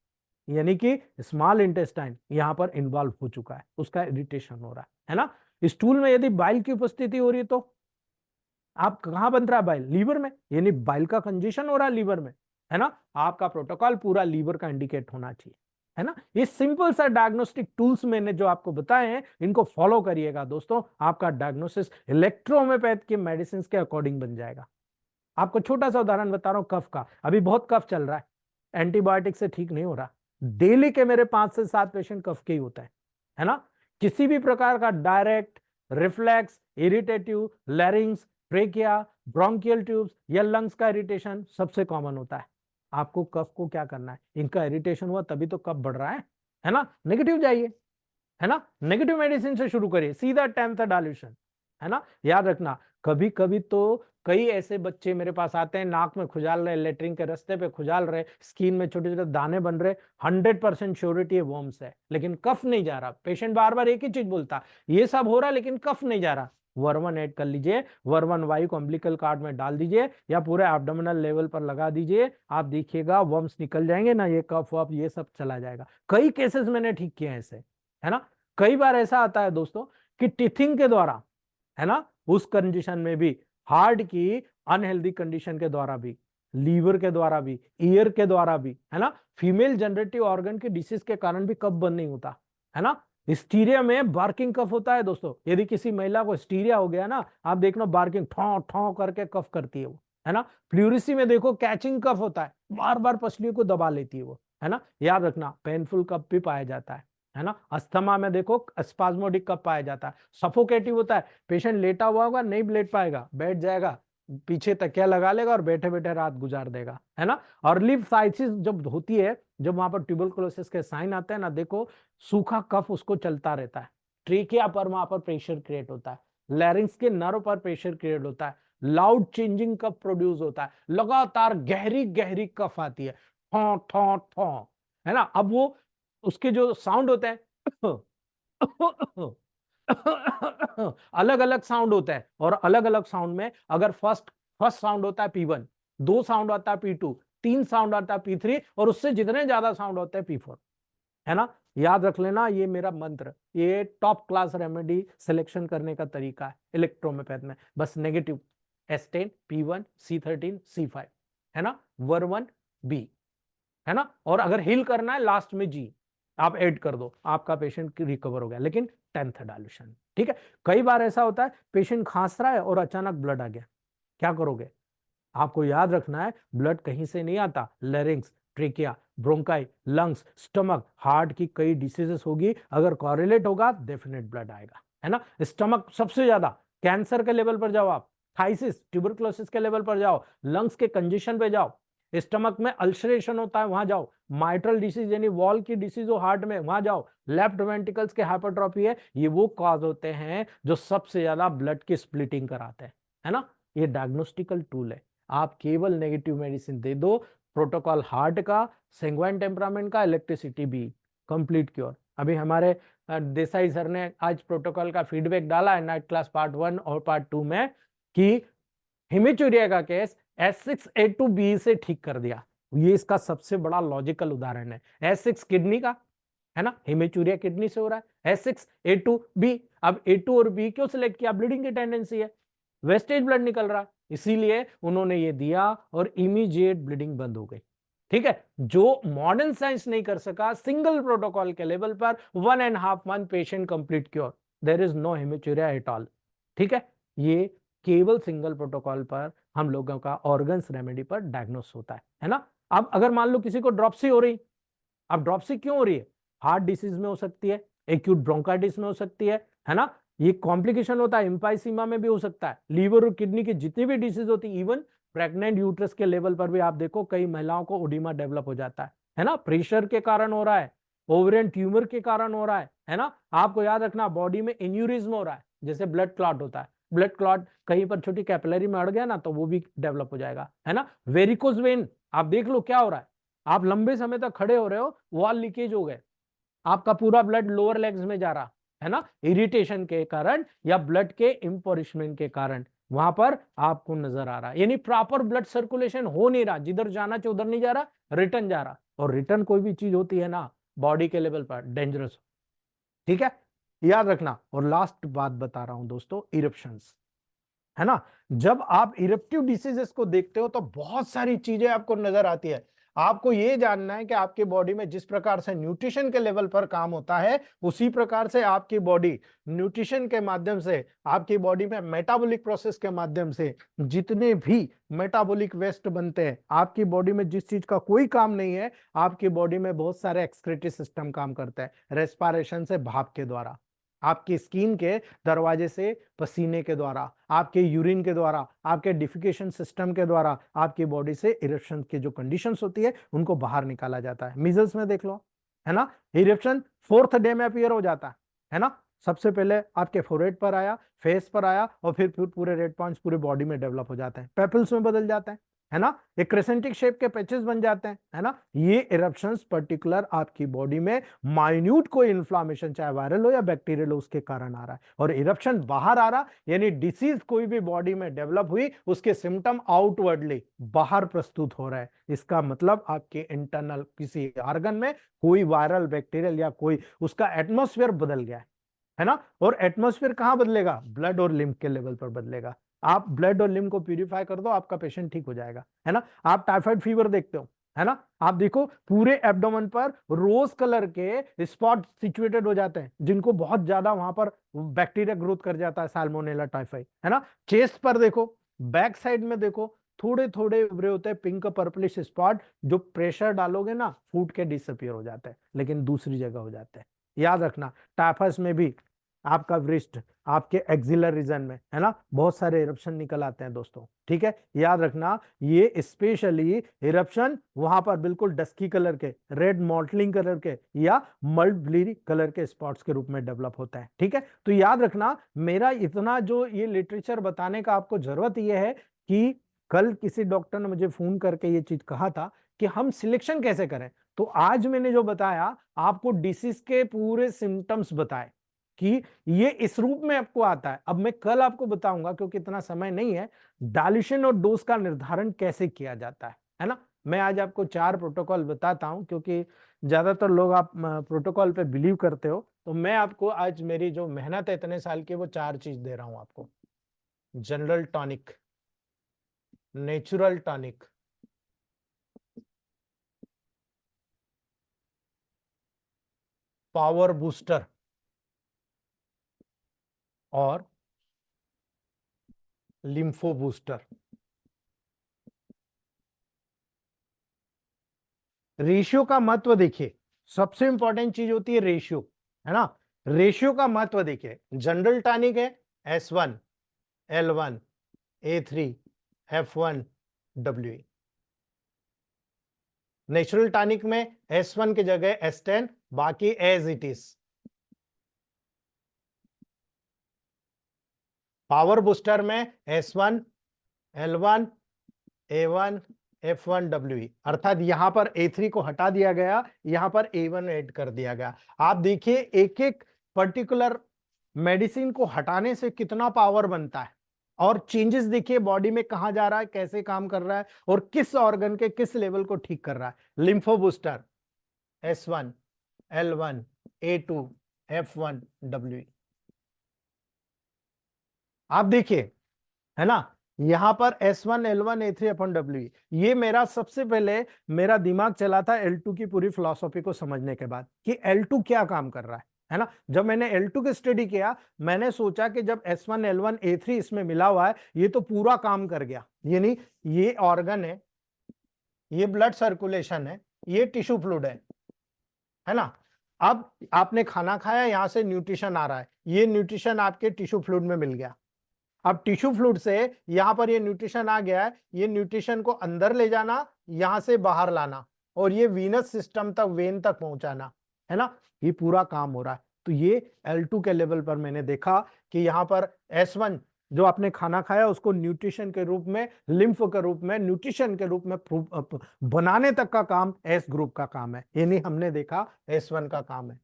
यानी कि स्मॉल इंटेस्टाइन यहां पर इन्वॉल्व हो चुका है, उसका इरिटेशन हो रहा है ना। स्टूल में यदि बाइल की उपस्थिति हो रही है, तो आप कहां बन रहा है बाइल? लीवर में, यानी बाइल का कंजेशन हो रहा है लीवर में, है ना। आपका प्रोटोकॉल पूरा लीवर का इंडिकेट होना चाहिए, है ना। ये सिंपल सा डायग्नोस्टिक टूल्स मैंने जो आपको बताए हैं, इनको फॉलो करिएगा दोस्तों, आपका डायग्नोसिस इलेक्ट्रोहोम्योपैथ की मेडिसिन के अकॉर्डिंग बन जाएगा। आपको छोटा सा उदाहरण बता रहा हूं, कफ का, अभी बहुत कफ चल रहा है, एंटीबायोटिक से ठीक नहीं हो रहा। डेली के मेरे 5 से 7 पेशेंट कफ के ही होता है ना। किसी भी प्रकार का direct, reflex, irritative, लैरिंग्स, trachea, bronchial tubes या लंग्स का इरिटेशन सबसे कॉमन होता है। आपको कफ को क्या करना है? इनका इरिटेशन हुआ तभी तो कफ बढ़ रहा है ना। नेगेटिव जाइए, है ना, नेगेटिव मेडिसिन से शुरू करिए, सीधा 10th डाइल्यूशन, है ना। याद रखना, कभी कभी तो कई ऐसे बच्चे मेरे पास आते हैं, नाक में खुजाल रहे, लेटरिन के रास्ते पे खुजाल रहे, स्किन में छोटे छोटे दाने बन रहे, 100% श्योरिटी है वर्म्स है, लेकिन कफ नहीं जा रहा। पेशेंट बार बार एक ही चीज बोलता, ये सब हो रहा लेकिन कफ नहीं जा रहा। वर्मन ऐड कर लीजिए, वर्मन वायु को अम्बिलिकल कार्ड में डाल दीजिए या पूरे एब्डोमिनल लेवल पर लगा दीजिए, आप देखिएगा वर्म्स निकल जाएंगे ना, ये कफ वफ ये सब चला जाएगा। कई केसेस मैंने ठीक किए हैं ऐसे, है ना। कई बार ऐसा आता है दोस्तों कि टिथिंग के द्वारा, है ना, उस कंडीशन में भी, हार्ट की अनहेल्दी कंडीशन के द्वारा भी, लीवर के द्वारा भी, ईयर के द्वारा भी, है ना, फीमेल जनरेटिव ऑर्गन के डिसीज के कारण भी कफ बंद नहीं होता, है ना। हिस्टीरिया में बार्किंग कफ होता है दोस्तों। यदि किसी महिला को हिस्टीरिया हो गया ना, आप देखना बार्किंग ठौ ठौ करके कफ करती है वो, है ना। प्लूरिसी में देखो कैचिंग कफ होता है, बार बार पसलियों को दबा लेती है वो, है ना। याद रखना, पेनफुल कफ भी पाया जाता है ना। अस्थमा में देखो स्पाज्मोडिक कफ पाया जाता है। सफोकेटिव होता है, पेशेंट लेटा हुआ होगा, नहीं लेट पाएगा, बैठ जाएगा, पीछे तकिया लगा लेगा और बैठे बैठे रात गुजार देगा, है ना। और लिम्फाइसिस जब होती है, जब वहां पर ट्यूबरकुलोसिस के साइन आते हैं ना, देखो सूखा कफ उसको चलता रहता है। ट्रेकिया पर वहां पर प्रेशर क्रिएट होता है, लैरिंग्स के नर्व पर प्रेशर क्रिएट होता है, लाउड चेंजिंग कफ प्रोड्यूस होता है, लगातार गहरी गहरी कफ आती है, ठौ ठौ ठौ, है ना। अब वो उसके जो साउंड होते हैं अलग अलग साउंड होता है, और अलग अलग साउंड में अगर फर्स्ट फर्स्ट साउंड होता है P1, 2 साउंड आता है P2, 3 साउंड आता है P3, और उससे जितने ज्यादा साउंड होते हैं P4, है ना। याद रख लेना, ये मेरा मंत्र, ये टॉप क्लास रेमेडी सिलेक्शन करने का तरीका है इलेक्ट्रोमेपैथ में। बस negative S10, P1, C13, C5, है ना, वर्मन बी, है ना। और अगर हील करना है लास्ट में जी आप ऐड कर दो, आपका पेशेंट रिकवर हो गया, लेकिन 10th डाइल्यूशन। ठीक है। कई बार ऐसा होता है पेशेंट खांस रहा है और अचानक ब्लड आ गया, क्या करोगे? आपको याद रखना है, ब्लड कहीं से नहीं आता, larynx, trachea, bronchi, lungs, stomach, heart की कई डिसीजेस होगी, अगर कॉरिलेट होगा डेफिनेट ब्लड आएगा, है ना। स्टमक सबसे ज्यादा, कैंसर के लेवल पर जाओ आप, थाइसिस ट्यूबरकुलोसिस के लेवल पर जाओ, लंग्स के कंजेशन पे जाओ, स्टमक में अल्सरेशन होता है वहां जाओ, माइट्रल डिसीज यानी वॉल की डिसीज हो हार्ट में वहां जाओ, लेफ्ट वेंट्रिकल्स के हाइपरट्रॉफी है, ये वो कॉज होते हैं जो सबसे ज्यादा ब्लड की स्प्लिटिंग कराते हैं, है ना। ये डायग्नोस्टिकल टूल है, आप केवल नेगेटिव मेडिसिन दे दो, प्रोटोकॉल हार्ट का, सेंग्वाइन टेम्परामेंट का, इलेक्ट्रिसिटी भी, कंप्लीट क्योर। अभी हमारे देसाई सर ने आज प्रोटोकॉल का फीडबैक डाला है नाइट क्लास पार्ट 1 और पार्ट 2 में, कि हिमेचुरिया का केस H6A2B से ठीक कर दिया। ये इसका सबसे बड़ा लॉजिकल उदाहरण है। H6 किडनी का है ना, हिमेचुरिया किडनी से हो रहा है। H6A2B, अब A2 और B क्यों सिलेक्ट किया? ब्लीडिंग की टेंडेंसी है, वेस्टेज ब्लड निकल रहा, इसीलिए उन्होंने ये दिया और इमीडिएट ब्लीडिंग बंद हो गई। ठीक है, जो मॉडर्न साइंस नहीं कर सका, सिंगल प्रोटोकॉल के लेवल पर 1.5 month patient complete cure, there is no hematuria at all. ठीक है, ये केवल सिंगल प्रोटोकॉल पर हम लोगों का ऑर्गन्स रेमेडी पर डायग्नोस होता है ना। अब अगर मान लो किसी को ड्रॉपसी हो रही, अब ड्रॉपसी क्यों हो रही है? हार्ट डिसीज में हो सकती है, एक्यूट ब्रोंकाइटिस में हो सकती है ना, ये कॉम्प्लिकेशन होता है, एम्फाइसीमा में भी हो सकता है, लीवर और किडनी की जितनी भी डिसीज होती है, इवन प्रेग्नेंट यूट्रस के लेवल पर भी आप देखो कई महिलाओं को ओडिमा डेवलप हो जाता है ना, प्रेशर के कारण हो रहा है, ओवरियन ट्यूमर के कारण हो रहा है ना। आपको याद रखना, बॉडी में एन्यूरिज्म हो रहा है, जैसे ब्लड क्लॉट होता है, ब्लड क्लॉट कहीं पर छोटी कैपिलरी में अड़ गया ना, तो वो भी डेवलप हो जाएगा, है ना। वेरिकोज वेन, आप देख लो क्या हो रहा है, आप लंबे समय तक खड़े हो रहे हो, वॉल लीकेज हो गए, आपका पूरा ब्लड लोअर लेग्स में जा रहा है ना, इरिटेशन के कारण या ब्लड के इंपोरिशमेंट के कारण वहां पर आपको नजर आ रहा है, यानी प्रॉपर ब्लड सर्कुलेशन हो नहीं रहा, जिधर जाना चाहिए उधर नहीं जा रहा, रिटर्न जा रहा। और रिटर्न कोई भी चीज होती है ना बॉडी के लेवल पर डेंजरस। ठीक है, याद रखना। और लास्ट बात बता रहा हूं दोस्तों, इरप्शंस, है ना। जब आप इरप्टिव डिसीजेस को देखते हो तो बहुत सारी चीजें आपको नजर आती है। आपको यह जानना है कि आपकी बॉडी में जिस प्रकार से न्यूट्रिशन के लेवल पर काम होता है, उसी प्रकार से आपकी बॉडी न्यूट्रिशन के माध्यम से, आपकी बॉडी में मेटाबॉलिक प्रोसेस के माध्यम से जितने भी मेटाबॉलिक वेस्ट बनते हैं, आपकी बॉडी में जिस चीज का कोई काम नहीं है, आपकी बॉडी में बहुत सारे एक्सक्रीटरी सिस्टम काम करता है, रेस्पिरेशन से, भाप के द्वारा, आपकी स्किन के दरवाजे से, पसीने के द्वारा, आपके यूरिन के द्वारा, आपके डिफिकेशन सिस्टम के द्वारा, आपकी बॉडी से इरप्शन की जो कंडीशंस होती है उनको बाहर निकाला जाता है। मीजल्स में देख लो, है ना, इरप्शन 4th डे में अपीयर हो जाता है ना। सबसे पहले आपके फोरहेड पर आया, फेस पर आया, और फिर पूरे रेड पॉइंट्स पूरे बॉडी में डेवलप हो जाते हैं, पेपल्स में बदल जाते हैं, है ना, एक क्रेसेंटिक शेप के पैचेस बन जाते हैं, है ना। ये इरप्शंस पर्टिकुलर आपकी बॉडी में माइन्यूट कोई इन्फ्लामेशन, चाहे वायरल हो या बैक्टीरियल हो, उसके कारण आ रहा है। और इरप्शन बाहर आ रहा, यानी डिसीज कोई भी बॉडी में डेवलप हुई, उसके सिम्टम आउटवर्डली बाहर प्रस्तुत हो रहा है, इसका मतलब आपके इंटरनल किसी ऑर्गन में कोई वायरल, बैक्टीरियल या कोई उसका एटमॉस्फेयर बदल गया है ना। और एटमॉस्फेयर कहां बदलेगा? ब्लड और लिम्फ के लेवल पर बदलेगा। आप ब्लड और लिम्फ को प्यूरिफाई कर दो, आपका पेशेंट ठीक हो जाएगा, है ना। आप टाइफाइड फीवर देखते हो, है ना, आप देखो पूरे एब्डोमेन पर रोज कलर के स्पॉट सिचुएटेड हो जाते हैं, जिनको बहुत ज्यादा वहां पर बैक्टीरिया ग्रोथ कर जाता है, साल्मोनेला टाइफाइड, है ना। चेस्ट पर देखो, बैक साइड में देखो, थोड़े थोड़े उभरे होते हैं पिंक पर्पलिश स्पॉट, जो प्रेशर डालोगे ना फूट के डिसअपियर हो जाते हैं, लेकिन दूसरी जगह हो जाते हैं। याद रखना, टाइफस में भी आपका वृष्ट, आपके एक्सिलर रीजन में, है ना, बहुत सारे इरप्शन निकल आते हैं दोस्तों। ठीक है, याद रखना, ये स्पेशली इरप्शन वहां पर बिल्कुल डस्की कलर के, रेड मॉटलिंग कलर के या मल्ट ब्लरी कलर के स्पॉट्स के रूप में डेवलप होता है। ठीक है, तो याद रखना, मेरा इतना जो ये लिटरेचर बताने का आपको जरूरत ये है कि कल किसी डॉक्टर ने मुझे फोन करके ये चीज कहा था कि हम सिलेक्शन कैसे करें, तो आज मैंने जो बताया आपको डिसीज के पूरे सिम्टम्स बताए कि ये इस रूप में आपको आता है। अब मैं कल आपको बताऊंगा, क्योंकि इतना समय नहीं है, डाइल्यूशन और डोज का निर्धारण कैसे किया जाता है ना। मैं आज आपको 4 प्रोटोकॉल बताता हूं, क्योंकि ज्यादातर लोग आप प्रोटोकॉल पे बिलीव करते हो, तो मैं आपको आज मेरी जो मेहनत है इतने साल की, वो 4 चीज दे रहा हूं आपको। General tonic, natural tonic, power booster और लिम्फो बूस्टर। रेशियो का महत्व देखिए, सबसे इंपॉर्टेंट चीज होती है रेशियो, है ना। रेशियो का महत्व देखिए, जनरल टॉनिक है S1 L1 A3 F1 WE, natural tonic में S1 की जगह S10, बाकी as it is. Power booster में S1 L1 A1 F1 WE, अर्थात यहां पर A3 को हटा दिया गया, यहां पर A1 ऐड कर दिया गया। आप देखिए एक एक पर्टिकुलर मेडिसिन को हटाने से कितना पावर बनता है, और चेंजेस देखिए बॉडी में कहां जा रहा है, कैसे काम कर रहा है और किस ऑर्गन के किस लेवल को ठीक कर रहा है। Lympho booster S1 L1 A2 F1 W। आप देखिए, है ना, यहां पर S1 L1 A3 अपन W। ये मेरा सबसे पहले मेरा दिमाग चला था L2 की पूरी फिलॉसफी को समझने के बाद कि L2 क्या काम कर रहा है ना। जब मैंने L2 की स्टडी किया, मैंने सोचा कि जब S1 L1 A3 इसमें मिला हुआ है, ये तो पूरा काम कर गया, यानी ये ऑर्गन है, ये ब्लड सर्कुलेशन है, ये टिश्यू फ्लूइड है ना। अब आपने खाना खाया, यहां से न्यूट्रिशन आ रहा है, ये न्यूट्रिशन आपके टिश्यू फ्लूइड में मिल गया। अब टिश्यू फ्लूइड से यहां पर ये न्यूट्रिशन आ गया है, ये न्यूट्रिशन को अंदर ले जाना, यहां से बाहर लाना और ये वीनस सिस्टम तक, वेन तक पहुंचाना, है ना। ये पूरा काम हो रहा है। तो ये L2 के लेवल पर मैंने देखा कि यहां पर S1 जो आपने खाना खाया उसको न्यूट्रिशन के रूप में, लिम्फ के रूप में, न्यूट्रिशन के रूप में बनाने तक का काम S ग्रुप का काम है, यानी हमने देखा S1 का काम है।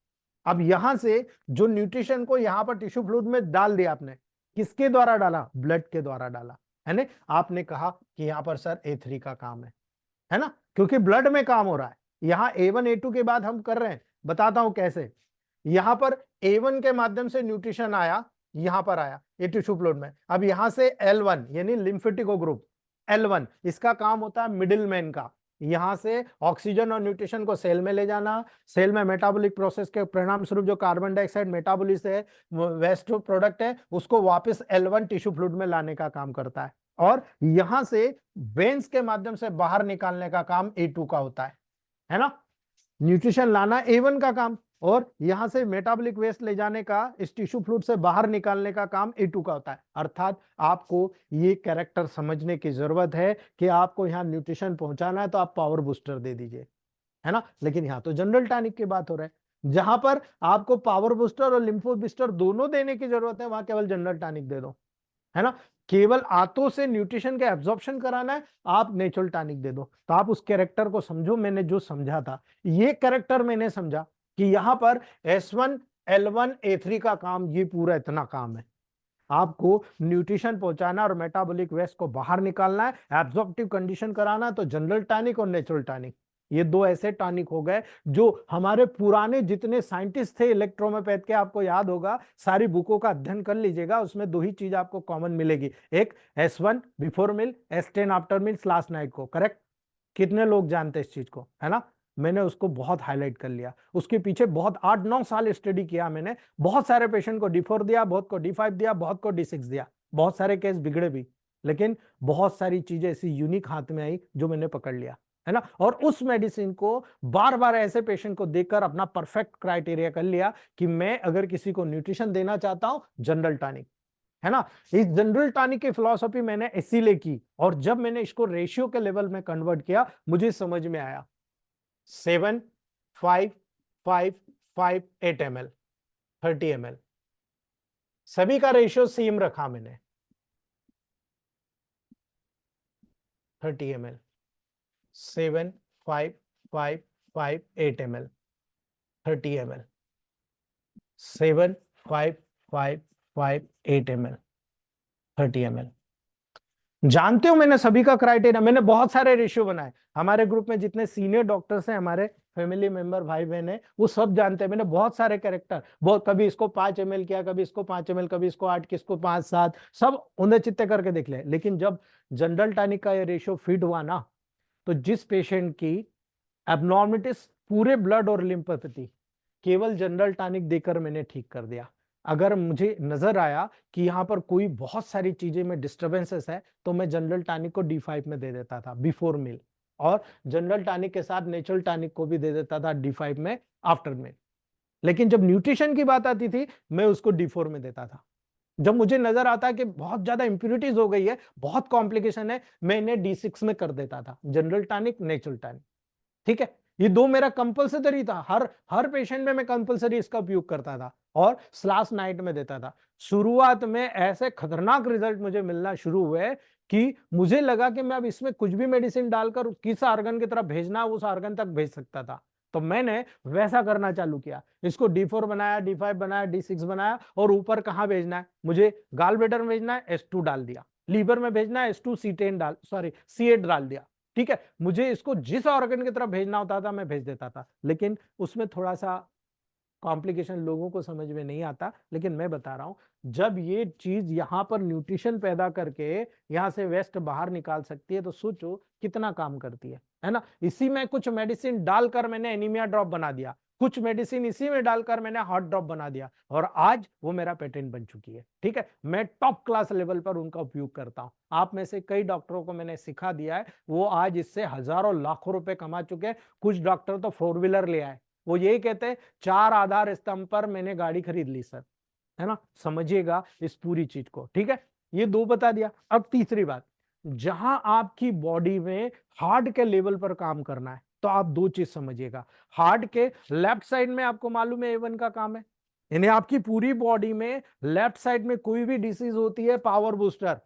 अब यहां से जो न्यूट्रिशन को यहां पर टिश्यू फ्लूइड में डाल दिया आपने, किसके द्वारा डाला, ब्लड के द्वारा डाला, है ना। आपने कहा कि यहां पर सर A3 का काम है ना, क्योंकि ब्लड में काम हो रहा है। यहां A1 A2 के बाद हम कर रहे हैं, बताता हूं कैसे। यहां पर A1 के माध्यम से न्यूट्रिशन आया, यहां पर आया ये टिश्यू फ्लूइड में। अब यहां से L1 यानी लिम्फेटिको ग्रुप L1, इसका काम होता है मिडिलमैन का, यहां से ऑक्सीजन और न्यूट्रिशन को सेल में ले जाना, सेल में मेटाबॉलिक प्रोसेस के परिणाम स्वरूप जो कार्बन डाइऑक्साइड मेटाबॉलिस है, वेस्ट प्रोडक्ट है, उसको वापस L1 टिश्यू फ्लूइड में लाने का काम करता है। और यहां से वेन्स के माध्यम से बाहर निकालने का काम A2 का होता है ना। न्यूट्रिशन लाना A1 का काम, और यहां से मेटाबॉलिक वेस्ट ले जाने का, इस टिश्यू फ्लूइड से बाहर निकालने का काम A2 का होता है। अर्थात आपको ये कैरेक्टर समझने की जरूरत है कि आपको यहां न्यूट्रिशन पहुंचाना है तो आप पावर बूस्टर दे दीजिए, है ना। लेकिन यहां तो जनरल टॉनिक की बात हो रहा है, जहां पर आपको पावर बूस्टर और लिम्फो बूस्टर दोनों देने की जरूरत है, वहां केवल जनरल टॉनिक दे दो, है ना। केवल आंतों से न्यूट्रिशन का एब्जॉर्प्शन कराना है, आप नेचुरल टॉनिक दे दो। तो आप उस कैरेक्टर को समझो, मैंने जो समझा था ये कैरेक्टर मैंने समझा कि यहां पर S1 L1 A3 का काम, ये पूरा इतना काम है। आपको न्यूट्रिशन पहुंचाना और मेटाबॉलिक वेस्ट को बाहर निकालना है, एब्जॉर्प्टिव कंडीशन कराना, तो जनरल टॉनिक और नेचुरल टॉनिक, ये दो ऐसे टॉनिक हो गए जो हमारे पुराने जितने साइंटिस्ट थे इलेक्ट्रोमोपैथ के, आपको याद होगा, सारी बुकों का अध्ययन कर लीजिएगा, उसमें दो ही चीज आपको कॉमन मिलेगी, एक S1 before meal, S10 after meal, last night को। करेक्ट? कितने लोग जानते हैं इस चीज को, है ना। मैंने उसको बहुत हाईलाइट कर लिया, उसके पीछे बहुत 8-9 साल स्टडी किया मैंने, बहुत सारे पेशेंट को D4 दिया, बहुत को D5 दिया, बहुत को D6 दिया, बहुत सारे केस बिगड़े भी, लेकिन बहुत सारी चीजें ऐसी यूनिक हाथ में आई जो मैंने पकड़ लिया, है ना। और उस मेडिसिन को बार बार ऐसे पेशेंट को देखकर अपना परफेक्ट क्राइटेरिया कर लिया कि मैं अगर किसी को न्यूट्रिशन देना चाहता हूं, जनरल टॉनिक, है ना। इस जनरल टॉनिक की फिलॉसफी मैंने इसीलिए की, और जब मैंने इसको रेशियो के लेवल में कन्वर्ट किया, मुझे समझ में आया 7 5 5 5 8 ml 30 ml, सभी का रेशियो सेम रखा मैंने, 30 ml 7 5 5 5 8 ml 30 ml 7 5 5 5 8 ml 30 ml। जानते हो मैंने सभी का क्राइटेरिया, मैंने बहुत सारे रेशियो बनाए, हमारे ग्रुप में जितने सीनियर डॉक्टर्स हैं, हमारे फैमिली मेंबर भाई बहन है, वो सब जानते हैं। मैंने बहुत सारे कैरेक्टर, बहुत, कभी इसको 5 ml किया, कभी इसको 5 ml, कभी इसको 8, किसको 5 7, सब उन्हें चित्ते करके देख ले। लेकिन जब जनरल टॉनिक का ये रेशियो फिट हुआ ना, तो जिस पेशेंट की एबनॉर्मिटीज पूरे ब्लड और लिम्फोपैथी, केवल जनरल टॉनिक देकर मैंने ठीक कर दिया। अगर मुझे नजर आया कि यहां पर कोई बहुत सारी चीजें में डिस्टर्बेंसेस है, तो मैं जनरल टॉनिक को D5 में दे देता था बिफोर मील, और जनरल टॉनिक के साथ नेचुरल टॉनिक को भी दे देता था D5 में आफ्टर मील। लेकिन जब न्यूट्रिशन की बात आती थी, मैं उसको D4 में देता था। जब मुझे नजर आता कि बहुत ज्यादा इंप्योरिटीज हो गई है, बहुत कॉम्प्लिकेशन है, मैं इन्हें D6 में कर देता था, जनरल टॉनिक, नेचुरल टॉनिक। ठीक है, ये दो मेरा कंपलसरी था, हर हर पेशेंट में मैं कंपलसरी इसका उपयोग करता था, और स्लास नाइट में देता था। शुरुआत में ऐसे खतरनाक रिजल्ट मुझे मिलना शुरू हुए कि मुझे लगा कि मैं अब इसमें कुछ भी मेडिसिन डालकर किस ऑर्गन की तरफ भेजना, उस ऑर्गन तक भेज सकता था। तो मैंने वैसा करना चालू किया, इसको D4 बनाया, D5 बनाया, D6 बनाया, और ऊपर कहां भेजना है मुझे, गाल ब्लेडर में भेजना है, S2 डाल दिया, लीवर में भेजना है, S2 C10 डाल सॉरी C8 डाल दिया। ठीक है, मुझे इसको जिस ऑर्गन की तरफ भेजना होता था मैं भेज देता था, लेकिन उसमें थोड़ा सा कॉम्प्लिकेशन लोगों को समझ में नहीं आता, लेकिन मैं बता रहा हूं जब ये चीज यहां पर न्यूट्रिशन पैदा करके यहां से वेस्ट बाहर निकाल सकती है तो सोचो कितना काम करती है ना। इसी में कुछ मेडिसिन डालकर मैंने एनीमिया ड्रॉप बना दिया, कुछ मेडिसिन इसी में डालकर मैंने हार्ट ड्रॉप बना दिया, और आज वो मेरा पेटेंट बन चुकी है। ठीक है, मैं टॉप क्लास लेवल पर उनका उपयोग करता हूं। आप में से कई डॉक्टरों को मैंने सिखा दिया है, वो आज इससे हजारों लाखों रुपए कमा चुके हैं। कुछ डॉक्टर तो 4 व्हीलर ले आए, वो यही कहते हैं 4 आधार स्तंभ पर मैंने गाड़ी खरीद ली सर, है ना। समझिएगा इस पूरी चीज को। ठीक है, ये 2 बता दिया। अब तीसरी बात, जहां आपकी बॉडी में हार्ट के लेवल पर काम करना है तो आप 2 चीज समझिएगा। हार्ट के लेफ्ट साइड में आपको मालूम है A1 का काम है, यानी आपकी पूरी बॉडी में लेफ्ट साइड में कोई भी डिसीज होती है, पावर बूस्टर।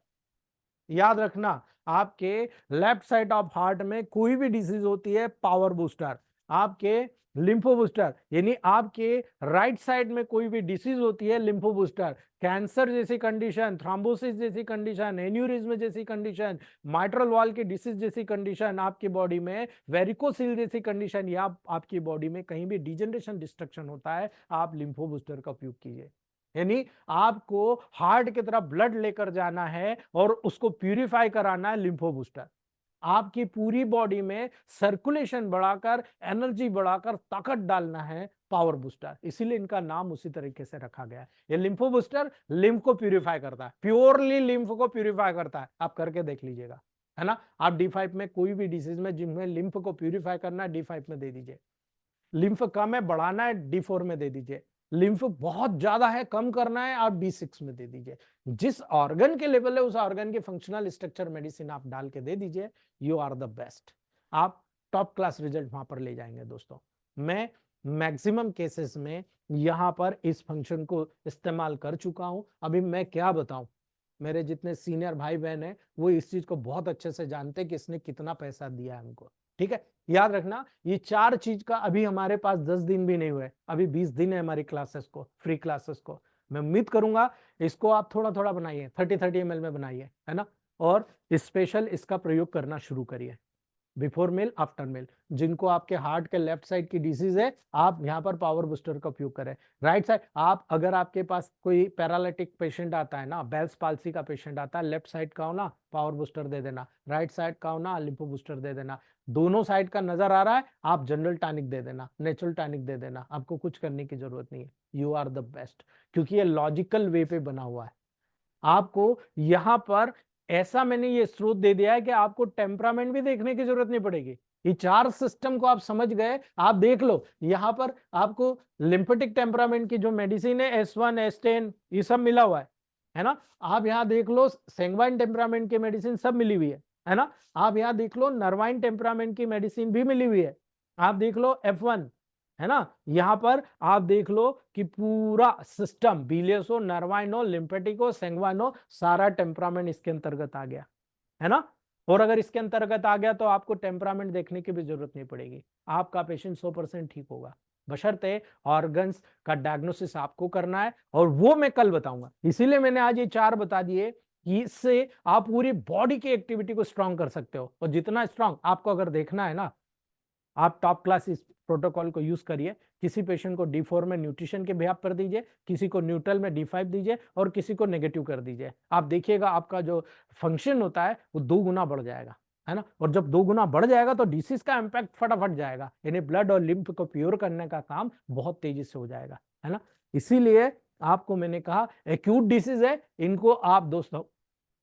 याद रखना, आपके लेफ्ट साइड ऑफ हार्ट में कोई भी डिसीज होती है, पावर बूस्टर। आपके लिम्फो बूस्टर, यानी आपके राइट साइड में कोई भी डिसीज होती है, लिम्फो बूस्टर। कैंसर जैसी कंडीशन, थ्रोम्बोसिस जैसी कंडीशन, एन्यूरिज्म जैसी कंडीशन, माइट्रल वॉल की डिसीज जैसी कंडीशन आपकी बॉडी में, वेरिकोसिल जैसी कंडीशन, या आपकी बॉडी में कहीं भी डिजनरेशन डिस्ट्रक्शन होता है, आप लिम्फो बूस्टर का उपयोग कीजिए। यानी आपको हार्ट की तरफ ब्लड लेकर जाना है और उसको प्यूरिफाई कराना है, लिम्फो बूस्टर। आपकी पूरी बॉडी में सर्कुलेशन बढ़ाकर, एनर्जी बढ़ाकर, ताकत डालना है, पावर बूस्टर। इसीलिए इनका नाम उसी तरीके से रखा गया है। ये लिम्फो बूस्टर लिम्फ को प्यूरिफाई करता है, प्योरली लिम्फ को प्यूरिफाई करता है। आप करके देख लीजिएगा, है ना। आप D5 में कोई भी डिसीज में जिनमें लिम्फ को प्यूरिफाई करना है, D5 में दे दीजिए। लिम्फ कम है, बढ़ाना है, D4 में दे दीजिए। लिम्फ बहुत ज्यादा है, कम करना है, आप D6 में दे दीजिए। जिस ऑर्गन के लेवल है उस ऑर्गन के फंक्शनल स्ट्रक्चर मेडिसिन आप डाल के दे दीजिए, यू आर द बेस्ट। आप टॉप क्लास रिजल्ट वहां पर ले जाएंगे दोस्तों। मैं मैक्सिमम केसेस में यहां पर इस फंक्शन को इस्तेमाल कर चुका हूं। अभी मैं क्या बताऊं, मेरे जितने सीनियर भाई बहन हैं वो इस चीज को बहुत अच्छे से जानते हैं कि इसने कितना पैसा दिया है हमको। ठीक है, याद रखना, ये 4 चीज का अभी हमारे पास 10 दिन भी नहीं हुए, अभी 20 दिन है हमारी क्लासेस को, फ्री क्लासेस को। मैं उम्मीद करूंगा इसको आप थोड़ा थोड़ा बनाइए, 30-30 ml में बनाइए, है ना, और स्पेशल इसका प्रयोग करना शुरू करिए। Before meal, after meal. जिनको आपके हार्ट के लेफ्ट साइड की डिसीज है, आप यहाँ पर पावर बूस्टर का उपयोग करें। राइट साइड, आप अगर आपके पास कोई पैरालिटिक पेशेंट आता है ना, बेल्स पाल्सी का पेशेंट आता है, लेफ्ट साइड का हो ना, पावर बूस्टर दे देना, राइट साइड का हो ना, लिम्फो बूस्टर दे देना। दोनों साइड का नजर आ रहा है, आप जनरल टॉनिक दे देना, नेचुरल टॉनिक दे देना, आपको कुछ करने की जरूरत नहीं है। यू आर द बेस्ट, क्योंकि ये लॉजिकल वे पे बना हुआ है। आपको यहां पर ऐसा मैंने ये स्रोत दे दिया है कि आपको टेम्परामेंट भी देखने की जरूरत नहीं पड़ेगी। ये 4 सिस्टम को आप समझ गए, आप देख लो यहां पर आपको लिम्फेटिक टेम्परामेंट की जो मेडिसिन है, S1 S10 ये सब मिला हुआ है ना। आप यहां देख लो सेंग्वाइन टेम्परामेंट की मेडिसिन सब मिली हुई है ना। आप यहां देख लो नर्वाइन टेम्परामेंट की मेडिसिन भी मिली हुई है। आप देख लो F1, है ना। यहां पर आप देख लो कि पूरा सिस्टम बिलियसो, नर्वाइनो, लिम्फेटिको, सेंग्वानो, सारा टेम्परामेंट इसके अंतर्गत आ गया, है ना। और अगर इसके अंतर्गत आ गया तो आपको टेम्परामेंट देखने की भी जरूरत नहीं पड़ेगी, आपका पेशेंट 100% ठीक होगा। बशर्ते ऑर्गन्स का डायग्नोसिस आपको करना है, और वो मैं कल बताऊंगा। इसीलिए मैंने आज ये 4 बता दिए कि इससे आप पूरी बॉडी की एक्टिविटी को स्ट्रांग कर सकते हो। और जितना स्ट्रांग आपको अगर देखना है ना, आप टॉप क्लास इस प्रोटोकॉल को यूज करिए। किसी पेशेंट को D4 में न्यूट्रिशन के बिहाफ पर दीजिए, किसी को न्यूट्रल में D5 दीजिए, और किसी को नेगेटिव कर दीजिए। आप देखिएगा आपका जो फंक्शन होता है वो 2 गुना बढ़ जाएगा, है ना। और जब 2 गुना बढ़ जाएगा तो डिसीज का इंपैक्ट फटाफट जाएगा, यानी ब्लड और लिम्फ को प्योर करने का काम बहुत तेजी से हो जाएगा, है ना। इसीलिए आपको मैंने कहा एक्यूट डिसीज है, इनको आप दोस्तों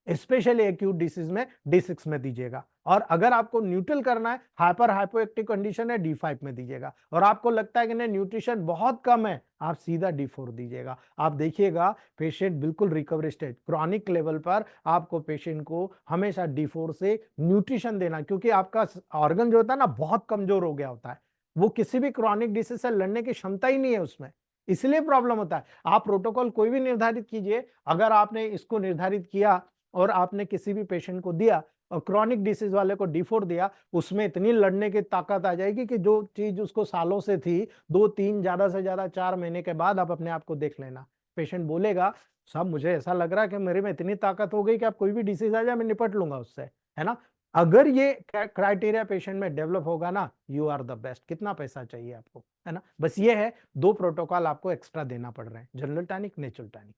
स्पेशली एक्यूट डिसीज में D6 में दीजिएगा। और अगर आपको न्यूट्रल करना है, हाइपर हाइपोएक्टिव कंडीशन है, D5 में दीजिएगा। और आपको लगता है कि नहीं न्यूट्रिशन बहुत कम है, आप सीधा D4 दीजिएगा। आप देखिएगा पेशेंट बिल्कुल रिकवरी स्टेज, क्रॉनिक लेवल पर आपको पेशेंट को हमेशा D4 से न्यूट्रिशन देना, क्योंकि आपका ऑर्गन जो होता है ना बहुत कमजोर हो गया होता है, वो किसी भी क्रॉनिक डिसीज से लड़ने की क्षमता ही नहीं है उसमें, इसलिए प्रॉब्लम होता है। आप प्रोटोकॉल कोई भी निर्धारित कीजिए, अगर आपने इसको निर्धारित किया और आपने किसी भी पेशेंट को दिया, और क्रॉनिक डिसीज वाले को D4 दिया, उसमें इतनी लड़ने की ताकत आ जाएगी कि जो चीज उसको सालों से थी 2-3 ज्यादा से ज्यादा 4 महीने के बाद आप अपने आप को देख लेना। पेशेंट बोलेगा साहब मुझे ऐसा लग रहा है कि मेरे में इतनी ताकत हो गई कि आप कोई भी डिसीज आ जाए मैं निपट लूंगा उससे, है ना। अगर ये क्राइटेरिया पेशेंट में डेवलप होगा ना, यू आर द बेस्ट। कितना पैसा चाहिए आपको, है ना। बस ये है 2 प्रोटोकॉल आपको एक्स्ट्रा देना पड़ रहे हैं, जनरल टॉनिक, नेचुरल टॉनिक,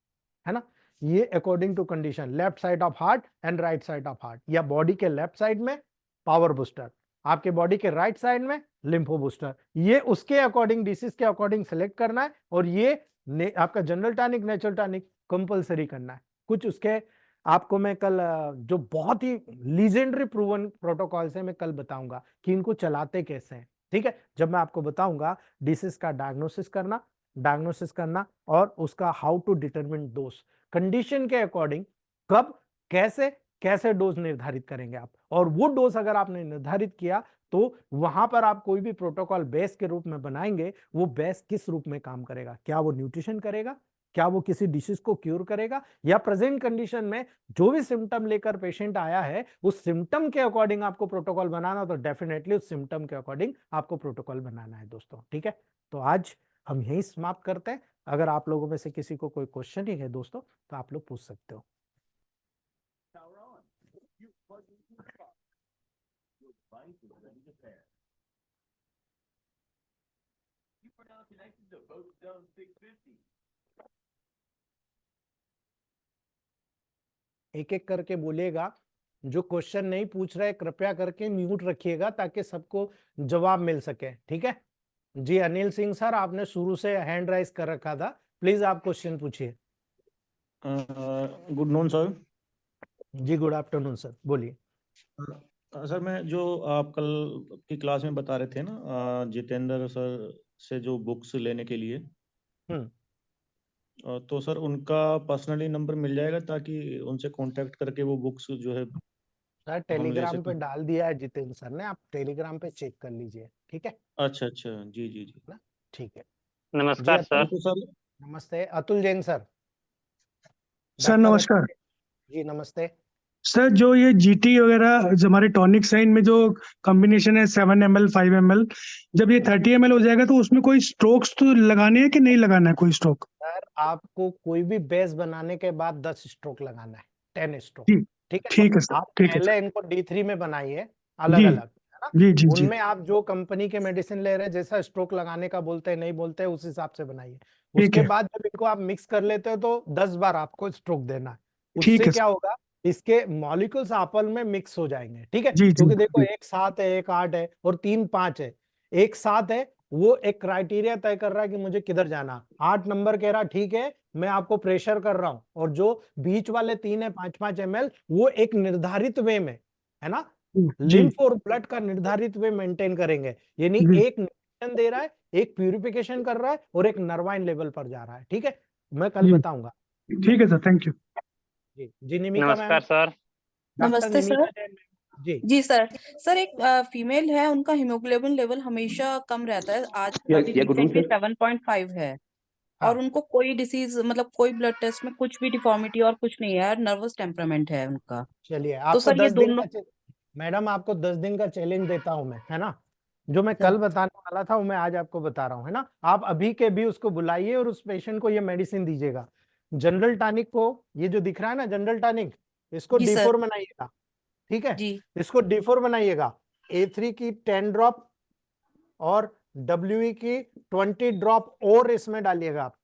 है ना। ये according to condition, left side of heart and right side of heart, या बॉडी के लेफ्ट साइड में पावर बूस्टर, आपके बॉडी के राइट साइड में लिम्फो बूस्टर, ये उसके अकॉर्डिंग डिसीज के अकॉर्डिंग सेलेक्ट करना है। और ये आपका general tonic natural tonic compulsory करना है। कुछ उसके आपको मैं कल जो बहुत ही लीजेंडरी प्रूवन प्रोटोकॉल्स है मैं कल बताऊंगा कि इनको चलाते कैसे हैं, ठीक है। जब मैं आपको बताऊंगा डिसीज का डायग्नोसिस करना और उसका how to determine dose, condition के अकॉर्डिंग कब कैसे कैसे डोज निर्धारित करेंगे आप। और वो डोज अगर आपने निर्धारित किया तो वहां पर आप कोई भी प्रोटोकॉल बेस के रूप में बनाएंगे, वो बेस किस रूप में काम करेगा, क्या वो न्यूट्रिशन करेगा, क्या वो किसी डिसीज को क्योर करेगा, या प्रेजेंट कंडीशन में जो भी सिम्टम लेकर पेशेंट आया है उस सिम्टम के अकॉर्डिंग आपको प्रोटोकॉल बनाना, तो डेफिनेटली उस सिम्टम के अकॉर्डिंग आपको प्रोटोकॉल बनाना है दोस्तों, ठीक है। तो आज हम यही समाप्त करते हैं। अगर आप लोगों में से किसी को कोई क्वेश्चन ही है दोस्तों तो आप लोग पूछ सकते हो। एक एक करके बोलिएगा, जो क्वेश्चन नहीं पूछ रहे कृपया करके म्यूट रखिएगा ताकि सबको जवाब मिल सके, ठीक है। जी अनिल सिंह सर, आपने शुरू से हैंड राइज कर रखा था, प्लीज आप क्वेश्चन पूछिए। Good noon sir. जी गुड आफ्टरनून सर, बोलिए। सर मैं जो आप कल की क्लास में बता रहे थे ना जितेंद्र सर से जो बुक्स लेने के लिए, तो सर उनका पर्सनली नंबर मिल जाएगा ताकि उनसे कांटेक्ट करके वो बुक्स जो है सर हम ले टेलीग्राम पे सकें। डाल दिया है जितेंद्र सर ने, आप टेलीग्राम पे चेक कर लीजिए, ठीक है अच्छा अच्छा, जी जी जी। ना, ठीक है। जी नमस्कार अतुल, सर। तो सर नमस्ते Atul Jain sir. Sir doctor नमस्कार। जी नमस्ते। सर जो ये जीटी वगैरह जो हमारे टॉनिक साइन में जो कॉम्बिनेशन है 7 ml 5 ml, जब ये 30 ml हो जाएगा तो उसमें कोई स्ट्रोक्स तो लगाने हैं कि नहीं लगाना है कोई स्ट्रोक? सर आपको कोई भी बेस बनाने के बाद 10 स्ट्रोक लगाना है, 10 स्ट्रोक, जी ठीक है। ठीक है सर, आप ठीक है पहले सर। इनको D3 में बनाइए अलग जी अलग, है ना। जी जी जी उनमें आप जो कंपनी के मेडिसिन ले रहे हैं, जैसा स्ट्रोक लगाने का बोलते हैं नहीं बोलते हैं उस हिसाब से बनाइए। ठीक उसके है, बाद जब इनको आप मिक्स कर लेते हो तो 10 बार आपको स्ट्रोक देना है। ठीक उससे है क्या सर। होगा, इसके मॉलिक्यूल्स आपस में मिक्स हो जाएंगे, ठीक है। जी जी क्योंकि देखो जी एक 7 है, एक 8 है और 3 5 है। एक 7 है वो एक क्राइटेरिया तय कर रहा है कि मुझे किधर जाना, 8 नंबर कह रहा ठीक है मैं आपको प्रेशर कर रहा हूं, और जो बीच वाले 3 है 5-5 ml वो एक निर्धारित वे में, है ना, जी लिम्फ और ब्लड का निर्धारित वे मेंटेन करेंगे। यानी जी एक न्यूट्रिशन दे रहा है, एक प्यूरिफिकेशन कर रहा है और एक नर्वाइन लेवल पर जा रहा है, ठीक है। मैं कल जी बताऊंगा। ठीक है सर, थैंक यू। जी जी निमिका मैम, नमस्कार सर। डॉक्टर नमस्ते निमिका सर। जैन मैम। जी जी सर। सर एक फीमेल है, उनका हीमोग्लोबिन लेवल हमेशा कम रहता है, आज अभी गुड नॉन रिसेंटली सर। 7.5 है। हाँ और उनको कोई डिसीज मतलब कोई ब्लड टेस्ट में कुछ भी डिफॉर्मिटी और कुछ नहीं है, नर्वस टेम्परामेंट है उनका। चलिए, तो आपको सर ये 10 दिन दोनों। का मैडम आपको 10 दिन का चैलेंज देता हूं मैं, है ना। जो मैं सर कल बताने वाला था वो मैं आज आपको बता रहा हूं, है ना। आप अभी के भी उसको बुलाइए और उस पेशेंट को ये मेडिसिन दीजिएगा। जनरल टॉनिक को, ये जो दिख रहा है ना जनरल टॉनिक, इसको जी सर। D4 बनाइएगा, ठीक है। जी इसको D4 बनाइएगा। A3 की 10 ड्रॉप और WE की 20 ड्रॉप और इसमें डालिएगा आप,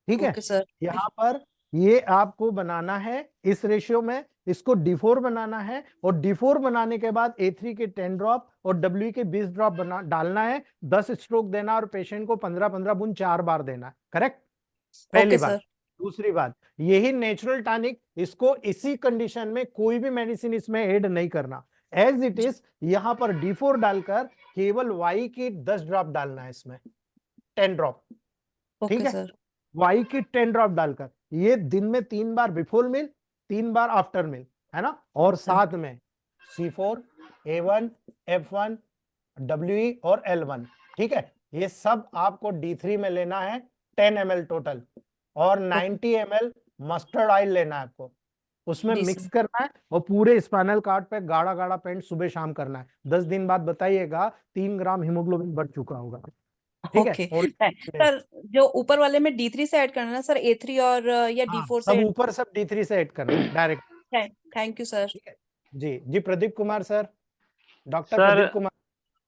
ठीक है। Okay sir. यहाँ पर ये आपको बनाना है इस रेशियो में, इसको D4 बनाना है और D4 बनाने के बाद A3 के 10 ड्रॉप और W के 20 ड्रॉप बना डालना है, 10 स्ट्रोक देना और पेशेंट को 15-15 बूंद 4 बार देना है, करेक्ट। पहली ओके बात। सर। दूसरी बात, यही नेचुरल टॉनिक, इसको इसी कंडीशन में कोई भी मेडिसिन इसमें ऐड नहीं करना, एज इट इज यहां पर D4 डालकर केवल Y की 10 ड्रॉप डालना है इसमें, 10 ड्रॉप, ठीक ओके है। सर। Y की 10 ड्रॉप डालकर, ये दिन में 3 बार बिफोर मील, 3 बार आफ्टर मील, है ना। और साथ में C4 A1 F1 WE और L1, ठीक है। ये सब आपको D3 में लेना है, 10 ml टोटल, और 90 ml मस्टर्ड ऑयल लेना है आपको, उसमें जी मिक्स सर। करना है और पूरे स्पाइनल कॉर्ड पे गाढ़ा गाढ़ा पेंट सुबह शाम करना है। 10 दिन बाद बताइएगा 3 ग्राम हीमोग्लोबिन बढ़ चुका होगा। ठीक है। ओके और सर, जो ऊपर वाले में D3 से ऐड करना है सर, A3 और या हाँ, D4 सब से? ऊपर सब D3 से ऐड करना है डायरेक्ट। Thank you sir. ठीक है जी। जी Pradeep Kumar sir, doctor sir Pradeep Kumar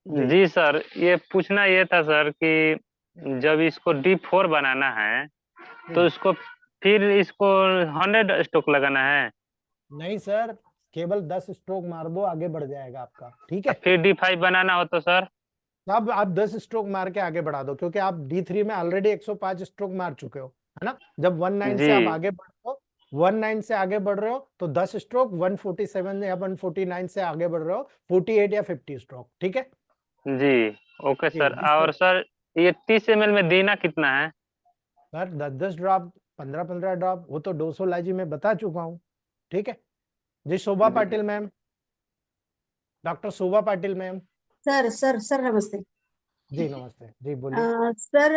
ji. जी सर, ये पूछना ये था सर कि जब इसको D4 बनाना है तो इसको फिर इसको 100 स्ट्रोक लगाना है? नहीं सर, केवल 10 स्ट्रोक मार दो, आगे बढ़ जाएगा आपका। ठीक है। फिर D5 बनाना हो तो सर? अब आप 10 स्ट्रोक मार के आगे बढ़ा दो, क्योंकि आप D3 में ऑलरेडी 105 स्ट्रोक मार चुके हो, है ना। जब 19 से आप जी आगे बढ़ रहे हो, 19 से आगे बढ़ रहे हो तो 10 स्ट्रोक, 147 या 149 से आगे बढ़ रहे हो 48 या 50 स्ट्रोक। ठीक है जी, ओके जी। सर। जी और सर ये 30 ml में देना कितना है? सर 10-10 ड्रॉप, 15-15 ड्रॉप, वो तो डोसोलॉजी में बता चुका हूँ। ठीक है जी। शोभा पाटिल मैम, डॉक्टर शोभा पाटिल मैम। सर नमस्ते। जी नमस्ते जी, बोलिए। सर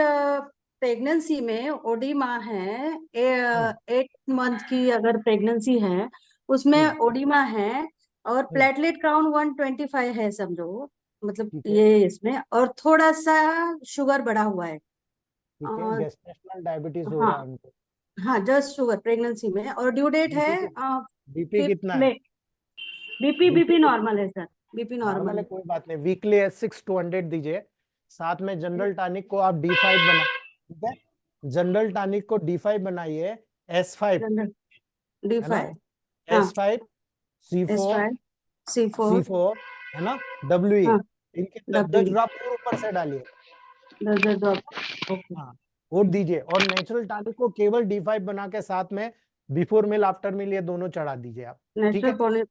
प्रेगनेंसी में ओडी माँ है, 8 मंथ की अगर प्रेगनेंसी है उसमें ओडी माँ है और प्लेटलेट काउंट 125 है समझो, मतलब ठीक है। ये इसमें, और थोड़ा सा शुगर बढ़ा हुआ है। ठीक है, और गेस्टेशनल डायबिटीज हो रहा है उनको। हाँ जस्ट शुगर प्रेगनेंसी में, और ड्यू डेट है बीपी 5 कितना है? में। बीपी नॉर्मल है सर, बीपी नॉर्मल नॉर्मल है, है। कोई बात नहीं। वीकली 6 to 100 दीजिए। साथ में जनरल टॉनिक को आप D5 बना, ठीक है। जनरल टॉनिक को D5 बनाइए, S5 जनरल है ना, D5, हाँ S5 C4 S5 C4, C4 है ना, WE। हाँ इनके 10 W ड्रॉप और ऊपर से डालिए। 10 ड्रॉप। ओके। हाँ, वो दीजिए। और नेचुरल टॉनिक को केवल D5 बना के साथ में बिफोर मील आफ्टर मील ये दोनों चढ़ा दीजिए आप। ठीक है, नेचुरल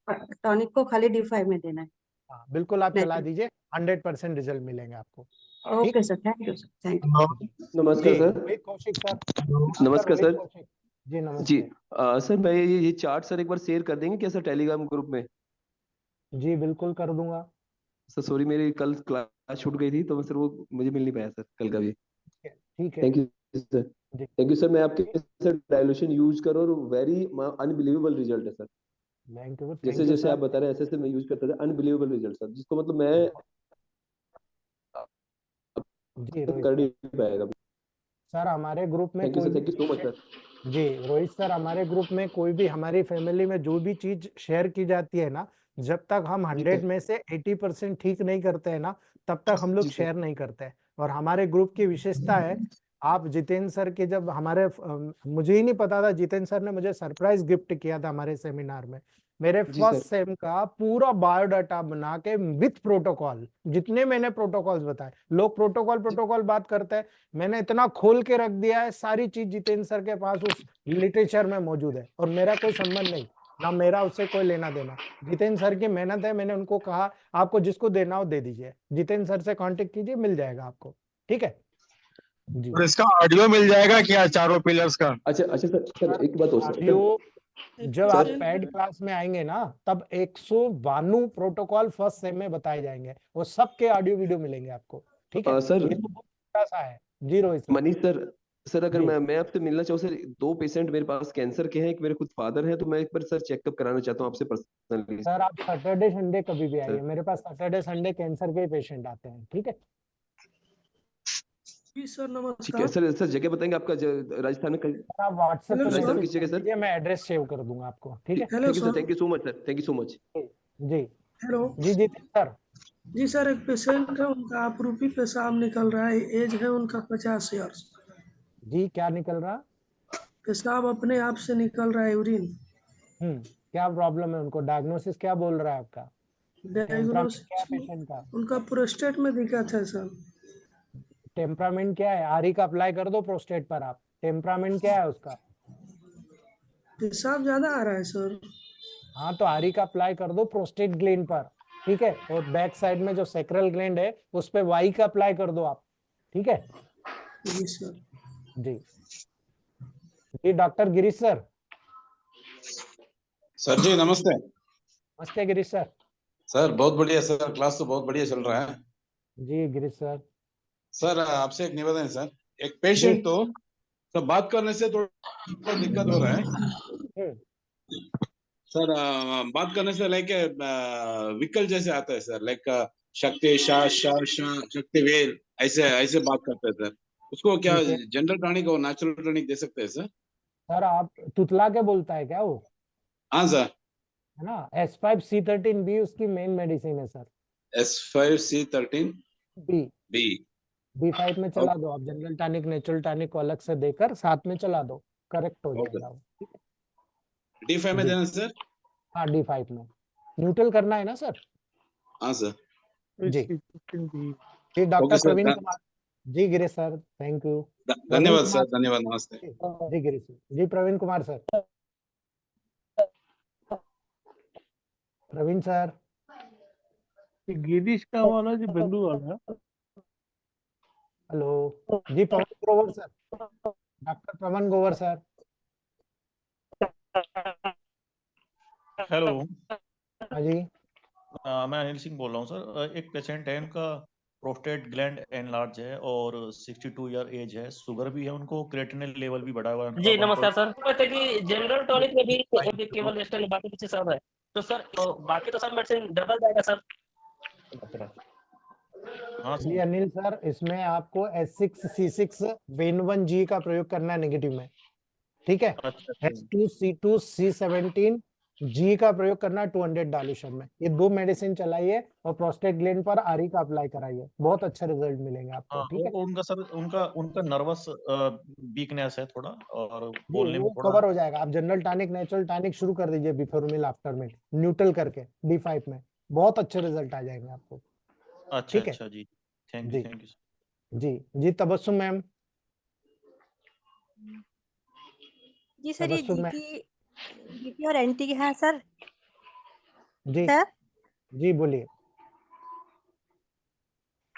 टॉनिक को खाली D5 में देना है। हाँ बिल्कुल, आप चला नेचुरल। दीजिए, 100% रिजल्ट मिलेंगे आपको। ठीक okay sir, thank you sir, thank you. नमस्कार जी सर। रोहित कौशिक सर, नमस्कार रोहित सर। कौशिक जी, जी नमस्ते सर, मैं ये चार्ट सर एक बार शेयर कर देंगे क्या सर टेलीग्राम ग्रुप में? जी, बिल्कुल कर दूंगा। सर सॉरी, मेरी कल क्लास छूट गई थी तो सर वो मुझे मिल नहीं पाया सर कल का भी। ठीक है थैंक यू सर। जी। Thank you sir. मैं आपके सर डायलूशन यूज करो और वेरी अनबिलीवेबल रिजल्ट है सर। थैंक यू जैसे जैसे सर। आप बता रहे हैं ऐसे मैं यूज करता था, अनबिलीवेबल रिजल्ट सर, जिसको मतलब मैं जी रोहित कर सर, नहीं पाएगा। सर हमारे ग्रुप में थैंक यू कोई सर, भी thank you so much sir. जी रोहित सर, हमारे ग्रुप में कोई भी, हमारी फैमिली में जो भी चीज शेयर की जाती है ना, जब तक हम जी 100 सर। में से 80% ठीक नहीं करते हैं ना, तब तक हम लोग जी सर। शेयर नहीं करते हैं। और हमारे ग्रुप की विशेषता है, आप जितेंद्र सर के जब हमारे मुझे ही नहीं पता था, जितेंद्र सर ने मुझे सरप्राइज गिफ्ट किया था हमारे सेमिनार में। मेरे जी फर्स्ट सर। सेम का पूरा बायोडाटा बना के विथ प्रोटोकॉल, जितने मैंने प्रोटोकॉल्स बताए, लोग प्रोटोकॉल बात करते हैं, मैंने इतना खोल के रख दिया है। सारी चीज जितेंद्र सर के पास उस लिटरेचर में मौजूद है, और मेरा कोई संबंध नहीं, ना मेरा उससे कोई लेना देना। जितेंद्र सर की मेहनत है। मैंने उनको कहा आपको जिसको देना हो दे दीजिए, जितेंद्र सर से कांटेक्ट कीजिए, मिल जाएगा आपको। ठीक है जी। और इसका ऑडियो मिल जाएगा क्या चारों पिलर्स का? अच्छा अच्छा सर, सर एक बात और सर। ऑडियो जब आप सर पैड क्लास में आएंगे ना, तब 192 प्रोटोकॉल फर्स्ट सेम में बताए जाएंगे, वो सबके ऑडियो वीडियो मिलेंगे आपको। ठीक है, सर ये तो बहुत छोटा सा है। जी Rohit sir. Manish sir, sir अगर जी मैं आपसे मिलना चाहूँ सर, 2 पेशेंट मेरे पास कैंसर के हैं, एक मेरे खुद फादर हैं, तो मैं एक बार सर चेकअप कराना चाहता हूँ आपसे पर्सनली सर, आप सैटरडे संडे कभी भी आइए, सर। मेरे पास सैटरडे संडे कैंसर के ही पेशेंट आते हैं। ठीक है जी सर, ठीक है नमस्कार। सर। सर जगह बताएंगे आपका राजस्थान में सर, आप व्हाट्सएप हेलो पे राजस्थान सर। में मैसेज किस जगह कर सर? दीजिए, मैं एड्रेस सेव कर दूंगा आपको। ठीक है hello thank you sir, sir. Thank you so much sir, thank you so much. जी हेलो जी जी सर। जी सर, एक पेशेंट है, उनका आपरूपी पेशाब निकल रहा है, एज है उनका 50 ईयर्स। जी, क्या निकल रहा? पेशाब अपने आप से निकल रहा है, यूरिन। क्या प्रॉब्लम है उनको? डायग्नोसिस क्या बोल रहा है आपका? टेम्परामेंट क्या है डायग्नोसिस पेशेंट का? उनका प्रोस्टेट में दिक्कत है सर। टेम्परामेंट क्या है? आरी का अप्लाई कर दो प्रोस्टेट पर आप। टेम्परामेंट क्या है उसका? पेशाब ज्यादा आ रहा है सर। हाँ, तो आरी का अप्लाई कर दो प्रोस्टेट ग्लैंड पर। ठीक है, और बैक साइड में जो सेक्रल ग्लैंड है उस पे वाई का अप्लाई कर दो आप। ठीक है जी सर। जी जी। Doctor Girish sir. सर जी नमस्ते। नमस्ते गिरीश सर। सर बहुत बढ़िया सर, क्लास तो बहुत बढ़िया चल रहा है। जी गिरीश सर। सर आपसे एक निवेदन है सर, एक जी पेशेंट तो बात करने से थोड़ा दिक्कत हो रहा है। सर बात करने से लाइक विकल जैसे आता है सर, लाइक शक्ति शाह शाह शाह शक्तिवेल, ऐसे ऐसे बात करते हैं सर। उसको क्या ठीक है जनरल टॉनिक और नेचुरल टॉनिक दे सकते हैं सर? सर, आप तुतला के बोलता है क्या वो, हाँ सर। है ना? S5C13B उसकी मेन मेडिसिन है sir. S5C13 B B. B5 में चला दो आप, जनरल टॉनिक नेचुरल टॉनिक को अलग से देकर साथ में चला दो, करेक्ट हो ओके। जाएगा वो। D5 में जी देना सर? हाँ, D5 में न्यूट्रल करना है ना सर। हाँ सर। जी जी, okay doctor sir, Praveen Kumar ji. Girish sir, thank you. Praveen धन्यवाद कुमार सर, धन्यवाद, नमस्ते। जी गिरीश जी, प्रवीण कुमार सर। प्रवीण सर, गिरीश का वाला जो बेंगलुरु वाला है। हेलो जी। Pawan Grover sir, doctor Pawan Grover sir. Hello. हाँ जी। मैं अनिल सिंह बोल रहा हूँ सर। एक पेशेंट है, उनका प्रोस्टेट ग्लैंड एनलार्ज है और 62 ईयर एज है, शुगर भी है उनको, क्रिएटिनिन लेवल भी बढ़ा हुआ है उनका। जी नमस्कार सर। कहते हैं कि जनरल टॉनिक में भी केवल एस्टेल बाकी पीछे सब है, तो सर बाकी तो सब मेडिसिन डबल जाएगा सर। हाँ जी सर। अनिल सर, इसमें आपको S6C6 वेन1G का प्रयोग करना है नेगेटिव में, ठीक है? अच्छा S2C2C17G का प्रयोग करना है 200 डालूशन में। ये दो मेडिसिन चलाइए और प्रोस्टेट ग्लैंड पर आरी का अप्लाई कराइए, बहुत अच्छे रिजल्ट मिलेंगे आपको, हाँ, ठीक है? उनका सर, उनका नर्वस वीकनेस है थोड़ा, और जी बोलने में वो थोड़ा। कवर हो जाएगा। आप जनरल टॉनिक नेचुरल टॉनिक शुरू कर दीजिए before meal after meal, neutral करके D5 में, बहुत अच्छे रिजल्ट आ जाएंगे आपको, अच्छा ठीक है? अच्छा जी, थैंक जी यू। जी जी। तबस्सुम मैम, जी सर, ये तबस्सुम मैम जीटी और एनटी के हैं सर। जी सर जी बोलिए।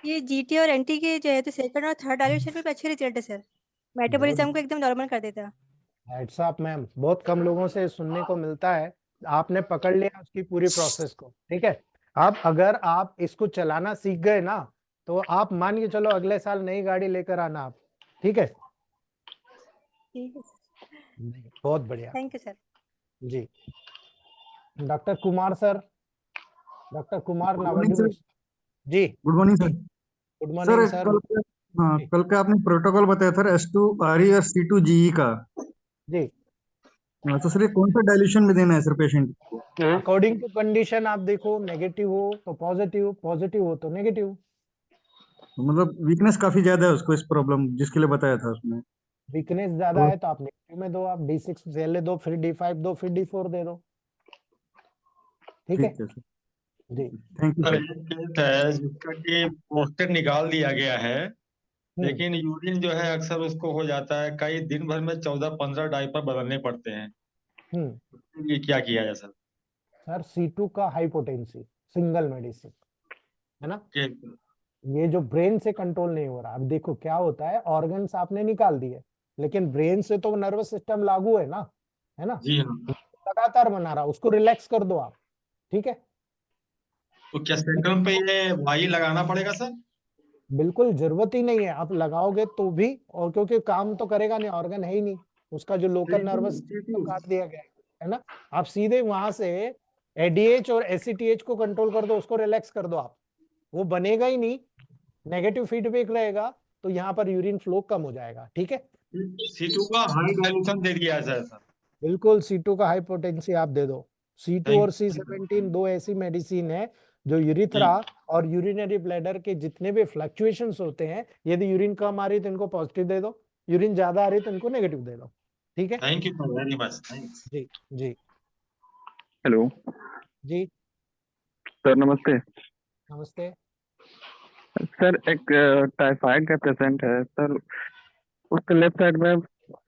ये जीटी और एनटी के जो है तो सेकंड और थर्ड डायल्यूशन में भी अच्छे रिजल्ट है सर। मेटाबॉलिज्म को एकदम नॉर्मल कर देता है। हेड्स अप मैम, बहुत कम लोगों से सुनने को मिलता है। आपने पकड़ लिया उसकी पूरी प्रोसेस को, ठीक है? अब अगर आप इसको चलाना सीख गए ना, तो आप मान के चलो अगले साल नई गाड़ी लेकर आना आप, ठीक है? ठीक है सर, बहुत बढ़िया थैंक यू सर। जी। Doctor Kumar sir, doctor Kumar good morning Navjul sir. जी, good morning sir. Good sir morning sir. कल का आपने प्रोटोकॉल बताया सर S2RE और C2GE का। जी तो सर ये कौन सा डाइल्यूशन में देना है सर पेशेंट को? अकॉर्डिंग टू कंडीशन आप देखो, नेगेटिव हो तो पॉजिटिव, पॉजिटिव हो तो नेगेटिव। मतलब वीकनेस काफी ज्यादा है उसको, इस प्रॉब्लम जिसके लिए बताया था उसने। वीकनेस ज्यादा है तो आप नेगेटिव में दो, आप D6 पहले दो, फिर D5 दो, फिर D4 दे दो, ठीक है? ठीक है सर, जी थैंक यू सर सर। एक केस है जिसका कि पोस्टर निकाल दिया गया है, लेकिन यूरिन जो है अक्सर उसको हो जाता है, कई दिन भर में 14-15 डायपर बदलने पड़ते हैं। ये क्या किया जाए सर? सर C2 का हाइपोटेंसी सिंगल मेडिसिन है ना, ये जो ब्रेन से कंट्रोल नहीं हो रहा। अब देखो क्या होता है, ऑर्गन्स आपने निकाल दिए, लेकिन ब्रेन से तो नर्वस सिस्टम लागू है ना, है ना? जी हाँ। लगातार बना रहा, उसको रिलैक्स कर दो आप, ठीक है? तो क्या सेंट्रम पे ये वाई लगाना पड़ेगा सर? बिल्कुल जरूरत ही नहीं है, आप लगाओगे तो भी, और क्योंकि काम तो करेगा नहीं, ऑर्गन है ही नहीं, उसका जो लोकल नर्वस काट दिया गया है ना। आप सीधे वहां से ADH और ACTH को कंट्रोल कर दो, उसको रिलैक्स कर दो आप, वो बनेगा ही नहीं, नेगेटिव फीडबैक रहेगा, तो यहाँ पर यूरिन फ्लो कम हो जाएगा, ठीक है? C2 का हाई डाइल्यूशन दे दिया है सर। बिल्कुल C2 का हाइपोटेंसी आप दे दो। C2 और C17 दो ऐसी मेडिसिन है जो यूरिथ्रा और यूरिनरी ब्लैडर के जितने भी फ्लक्चुएशंस होते हैं, यदि यूरिन कम आ रही है तो इनको पॉजिटिव दे दो, यूरिन ज्यादा आ रही है तो इनको नेगेटिव दे दो, ठीक है? Thank you sir, very much, thanks. जी जी हेलो जी सर, नमस्ते। नमस्ते। सर एक टाइफाइड का पेशेंट है सर, उसके लेफ्ट साइड में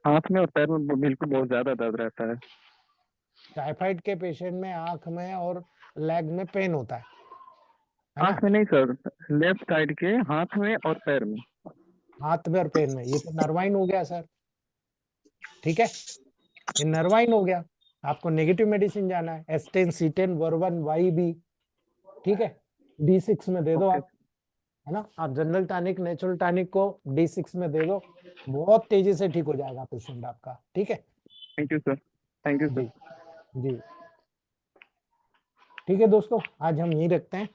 हाथ में और पैर में बिल्कुल बहुत ज्यादा दर्द रहता है। टाइफाइड के पेशेंट में आंख में और लेग में पेन होता है ना? आंख में नहीं सर, लेफ्ट साइड के हाथ में और पैर में। हाथ में और पैर में, ये तो नर्वाइन हो गया सर, ठीक है? ये नर्वाइन हो गया, आपको नेगेटिव मेडिसिन जाना है, S10 C10 वर्वन YB, ठीक है? D6 में दे दो आप, है ना? आप जनरल टॉनिक नेचुरल टॉनिक को D6 में दे दो, बहुत तेजी से ठीक हो जाएगा पेशेंट आपका, ठीक है? Thank you sir, thank you sir. जी जी ठीक है दोस्तों, आज हम यहीं रखते हैं।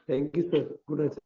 Thank you sir, good night.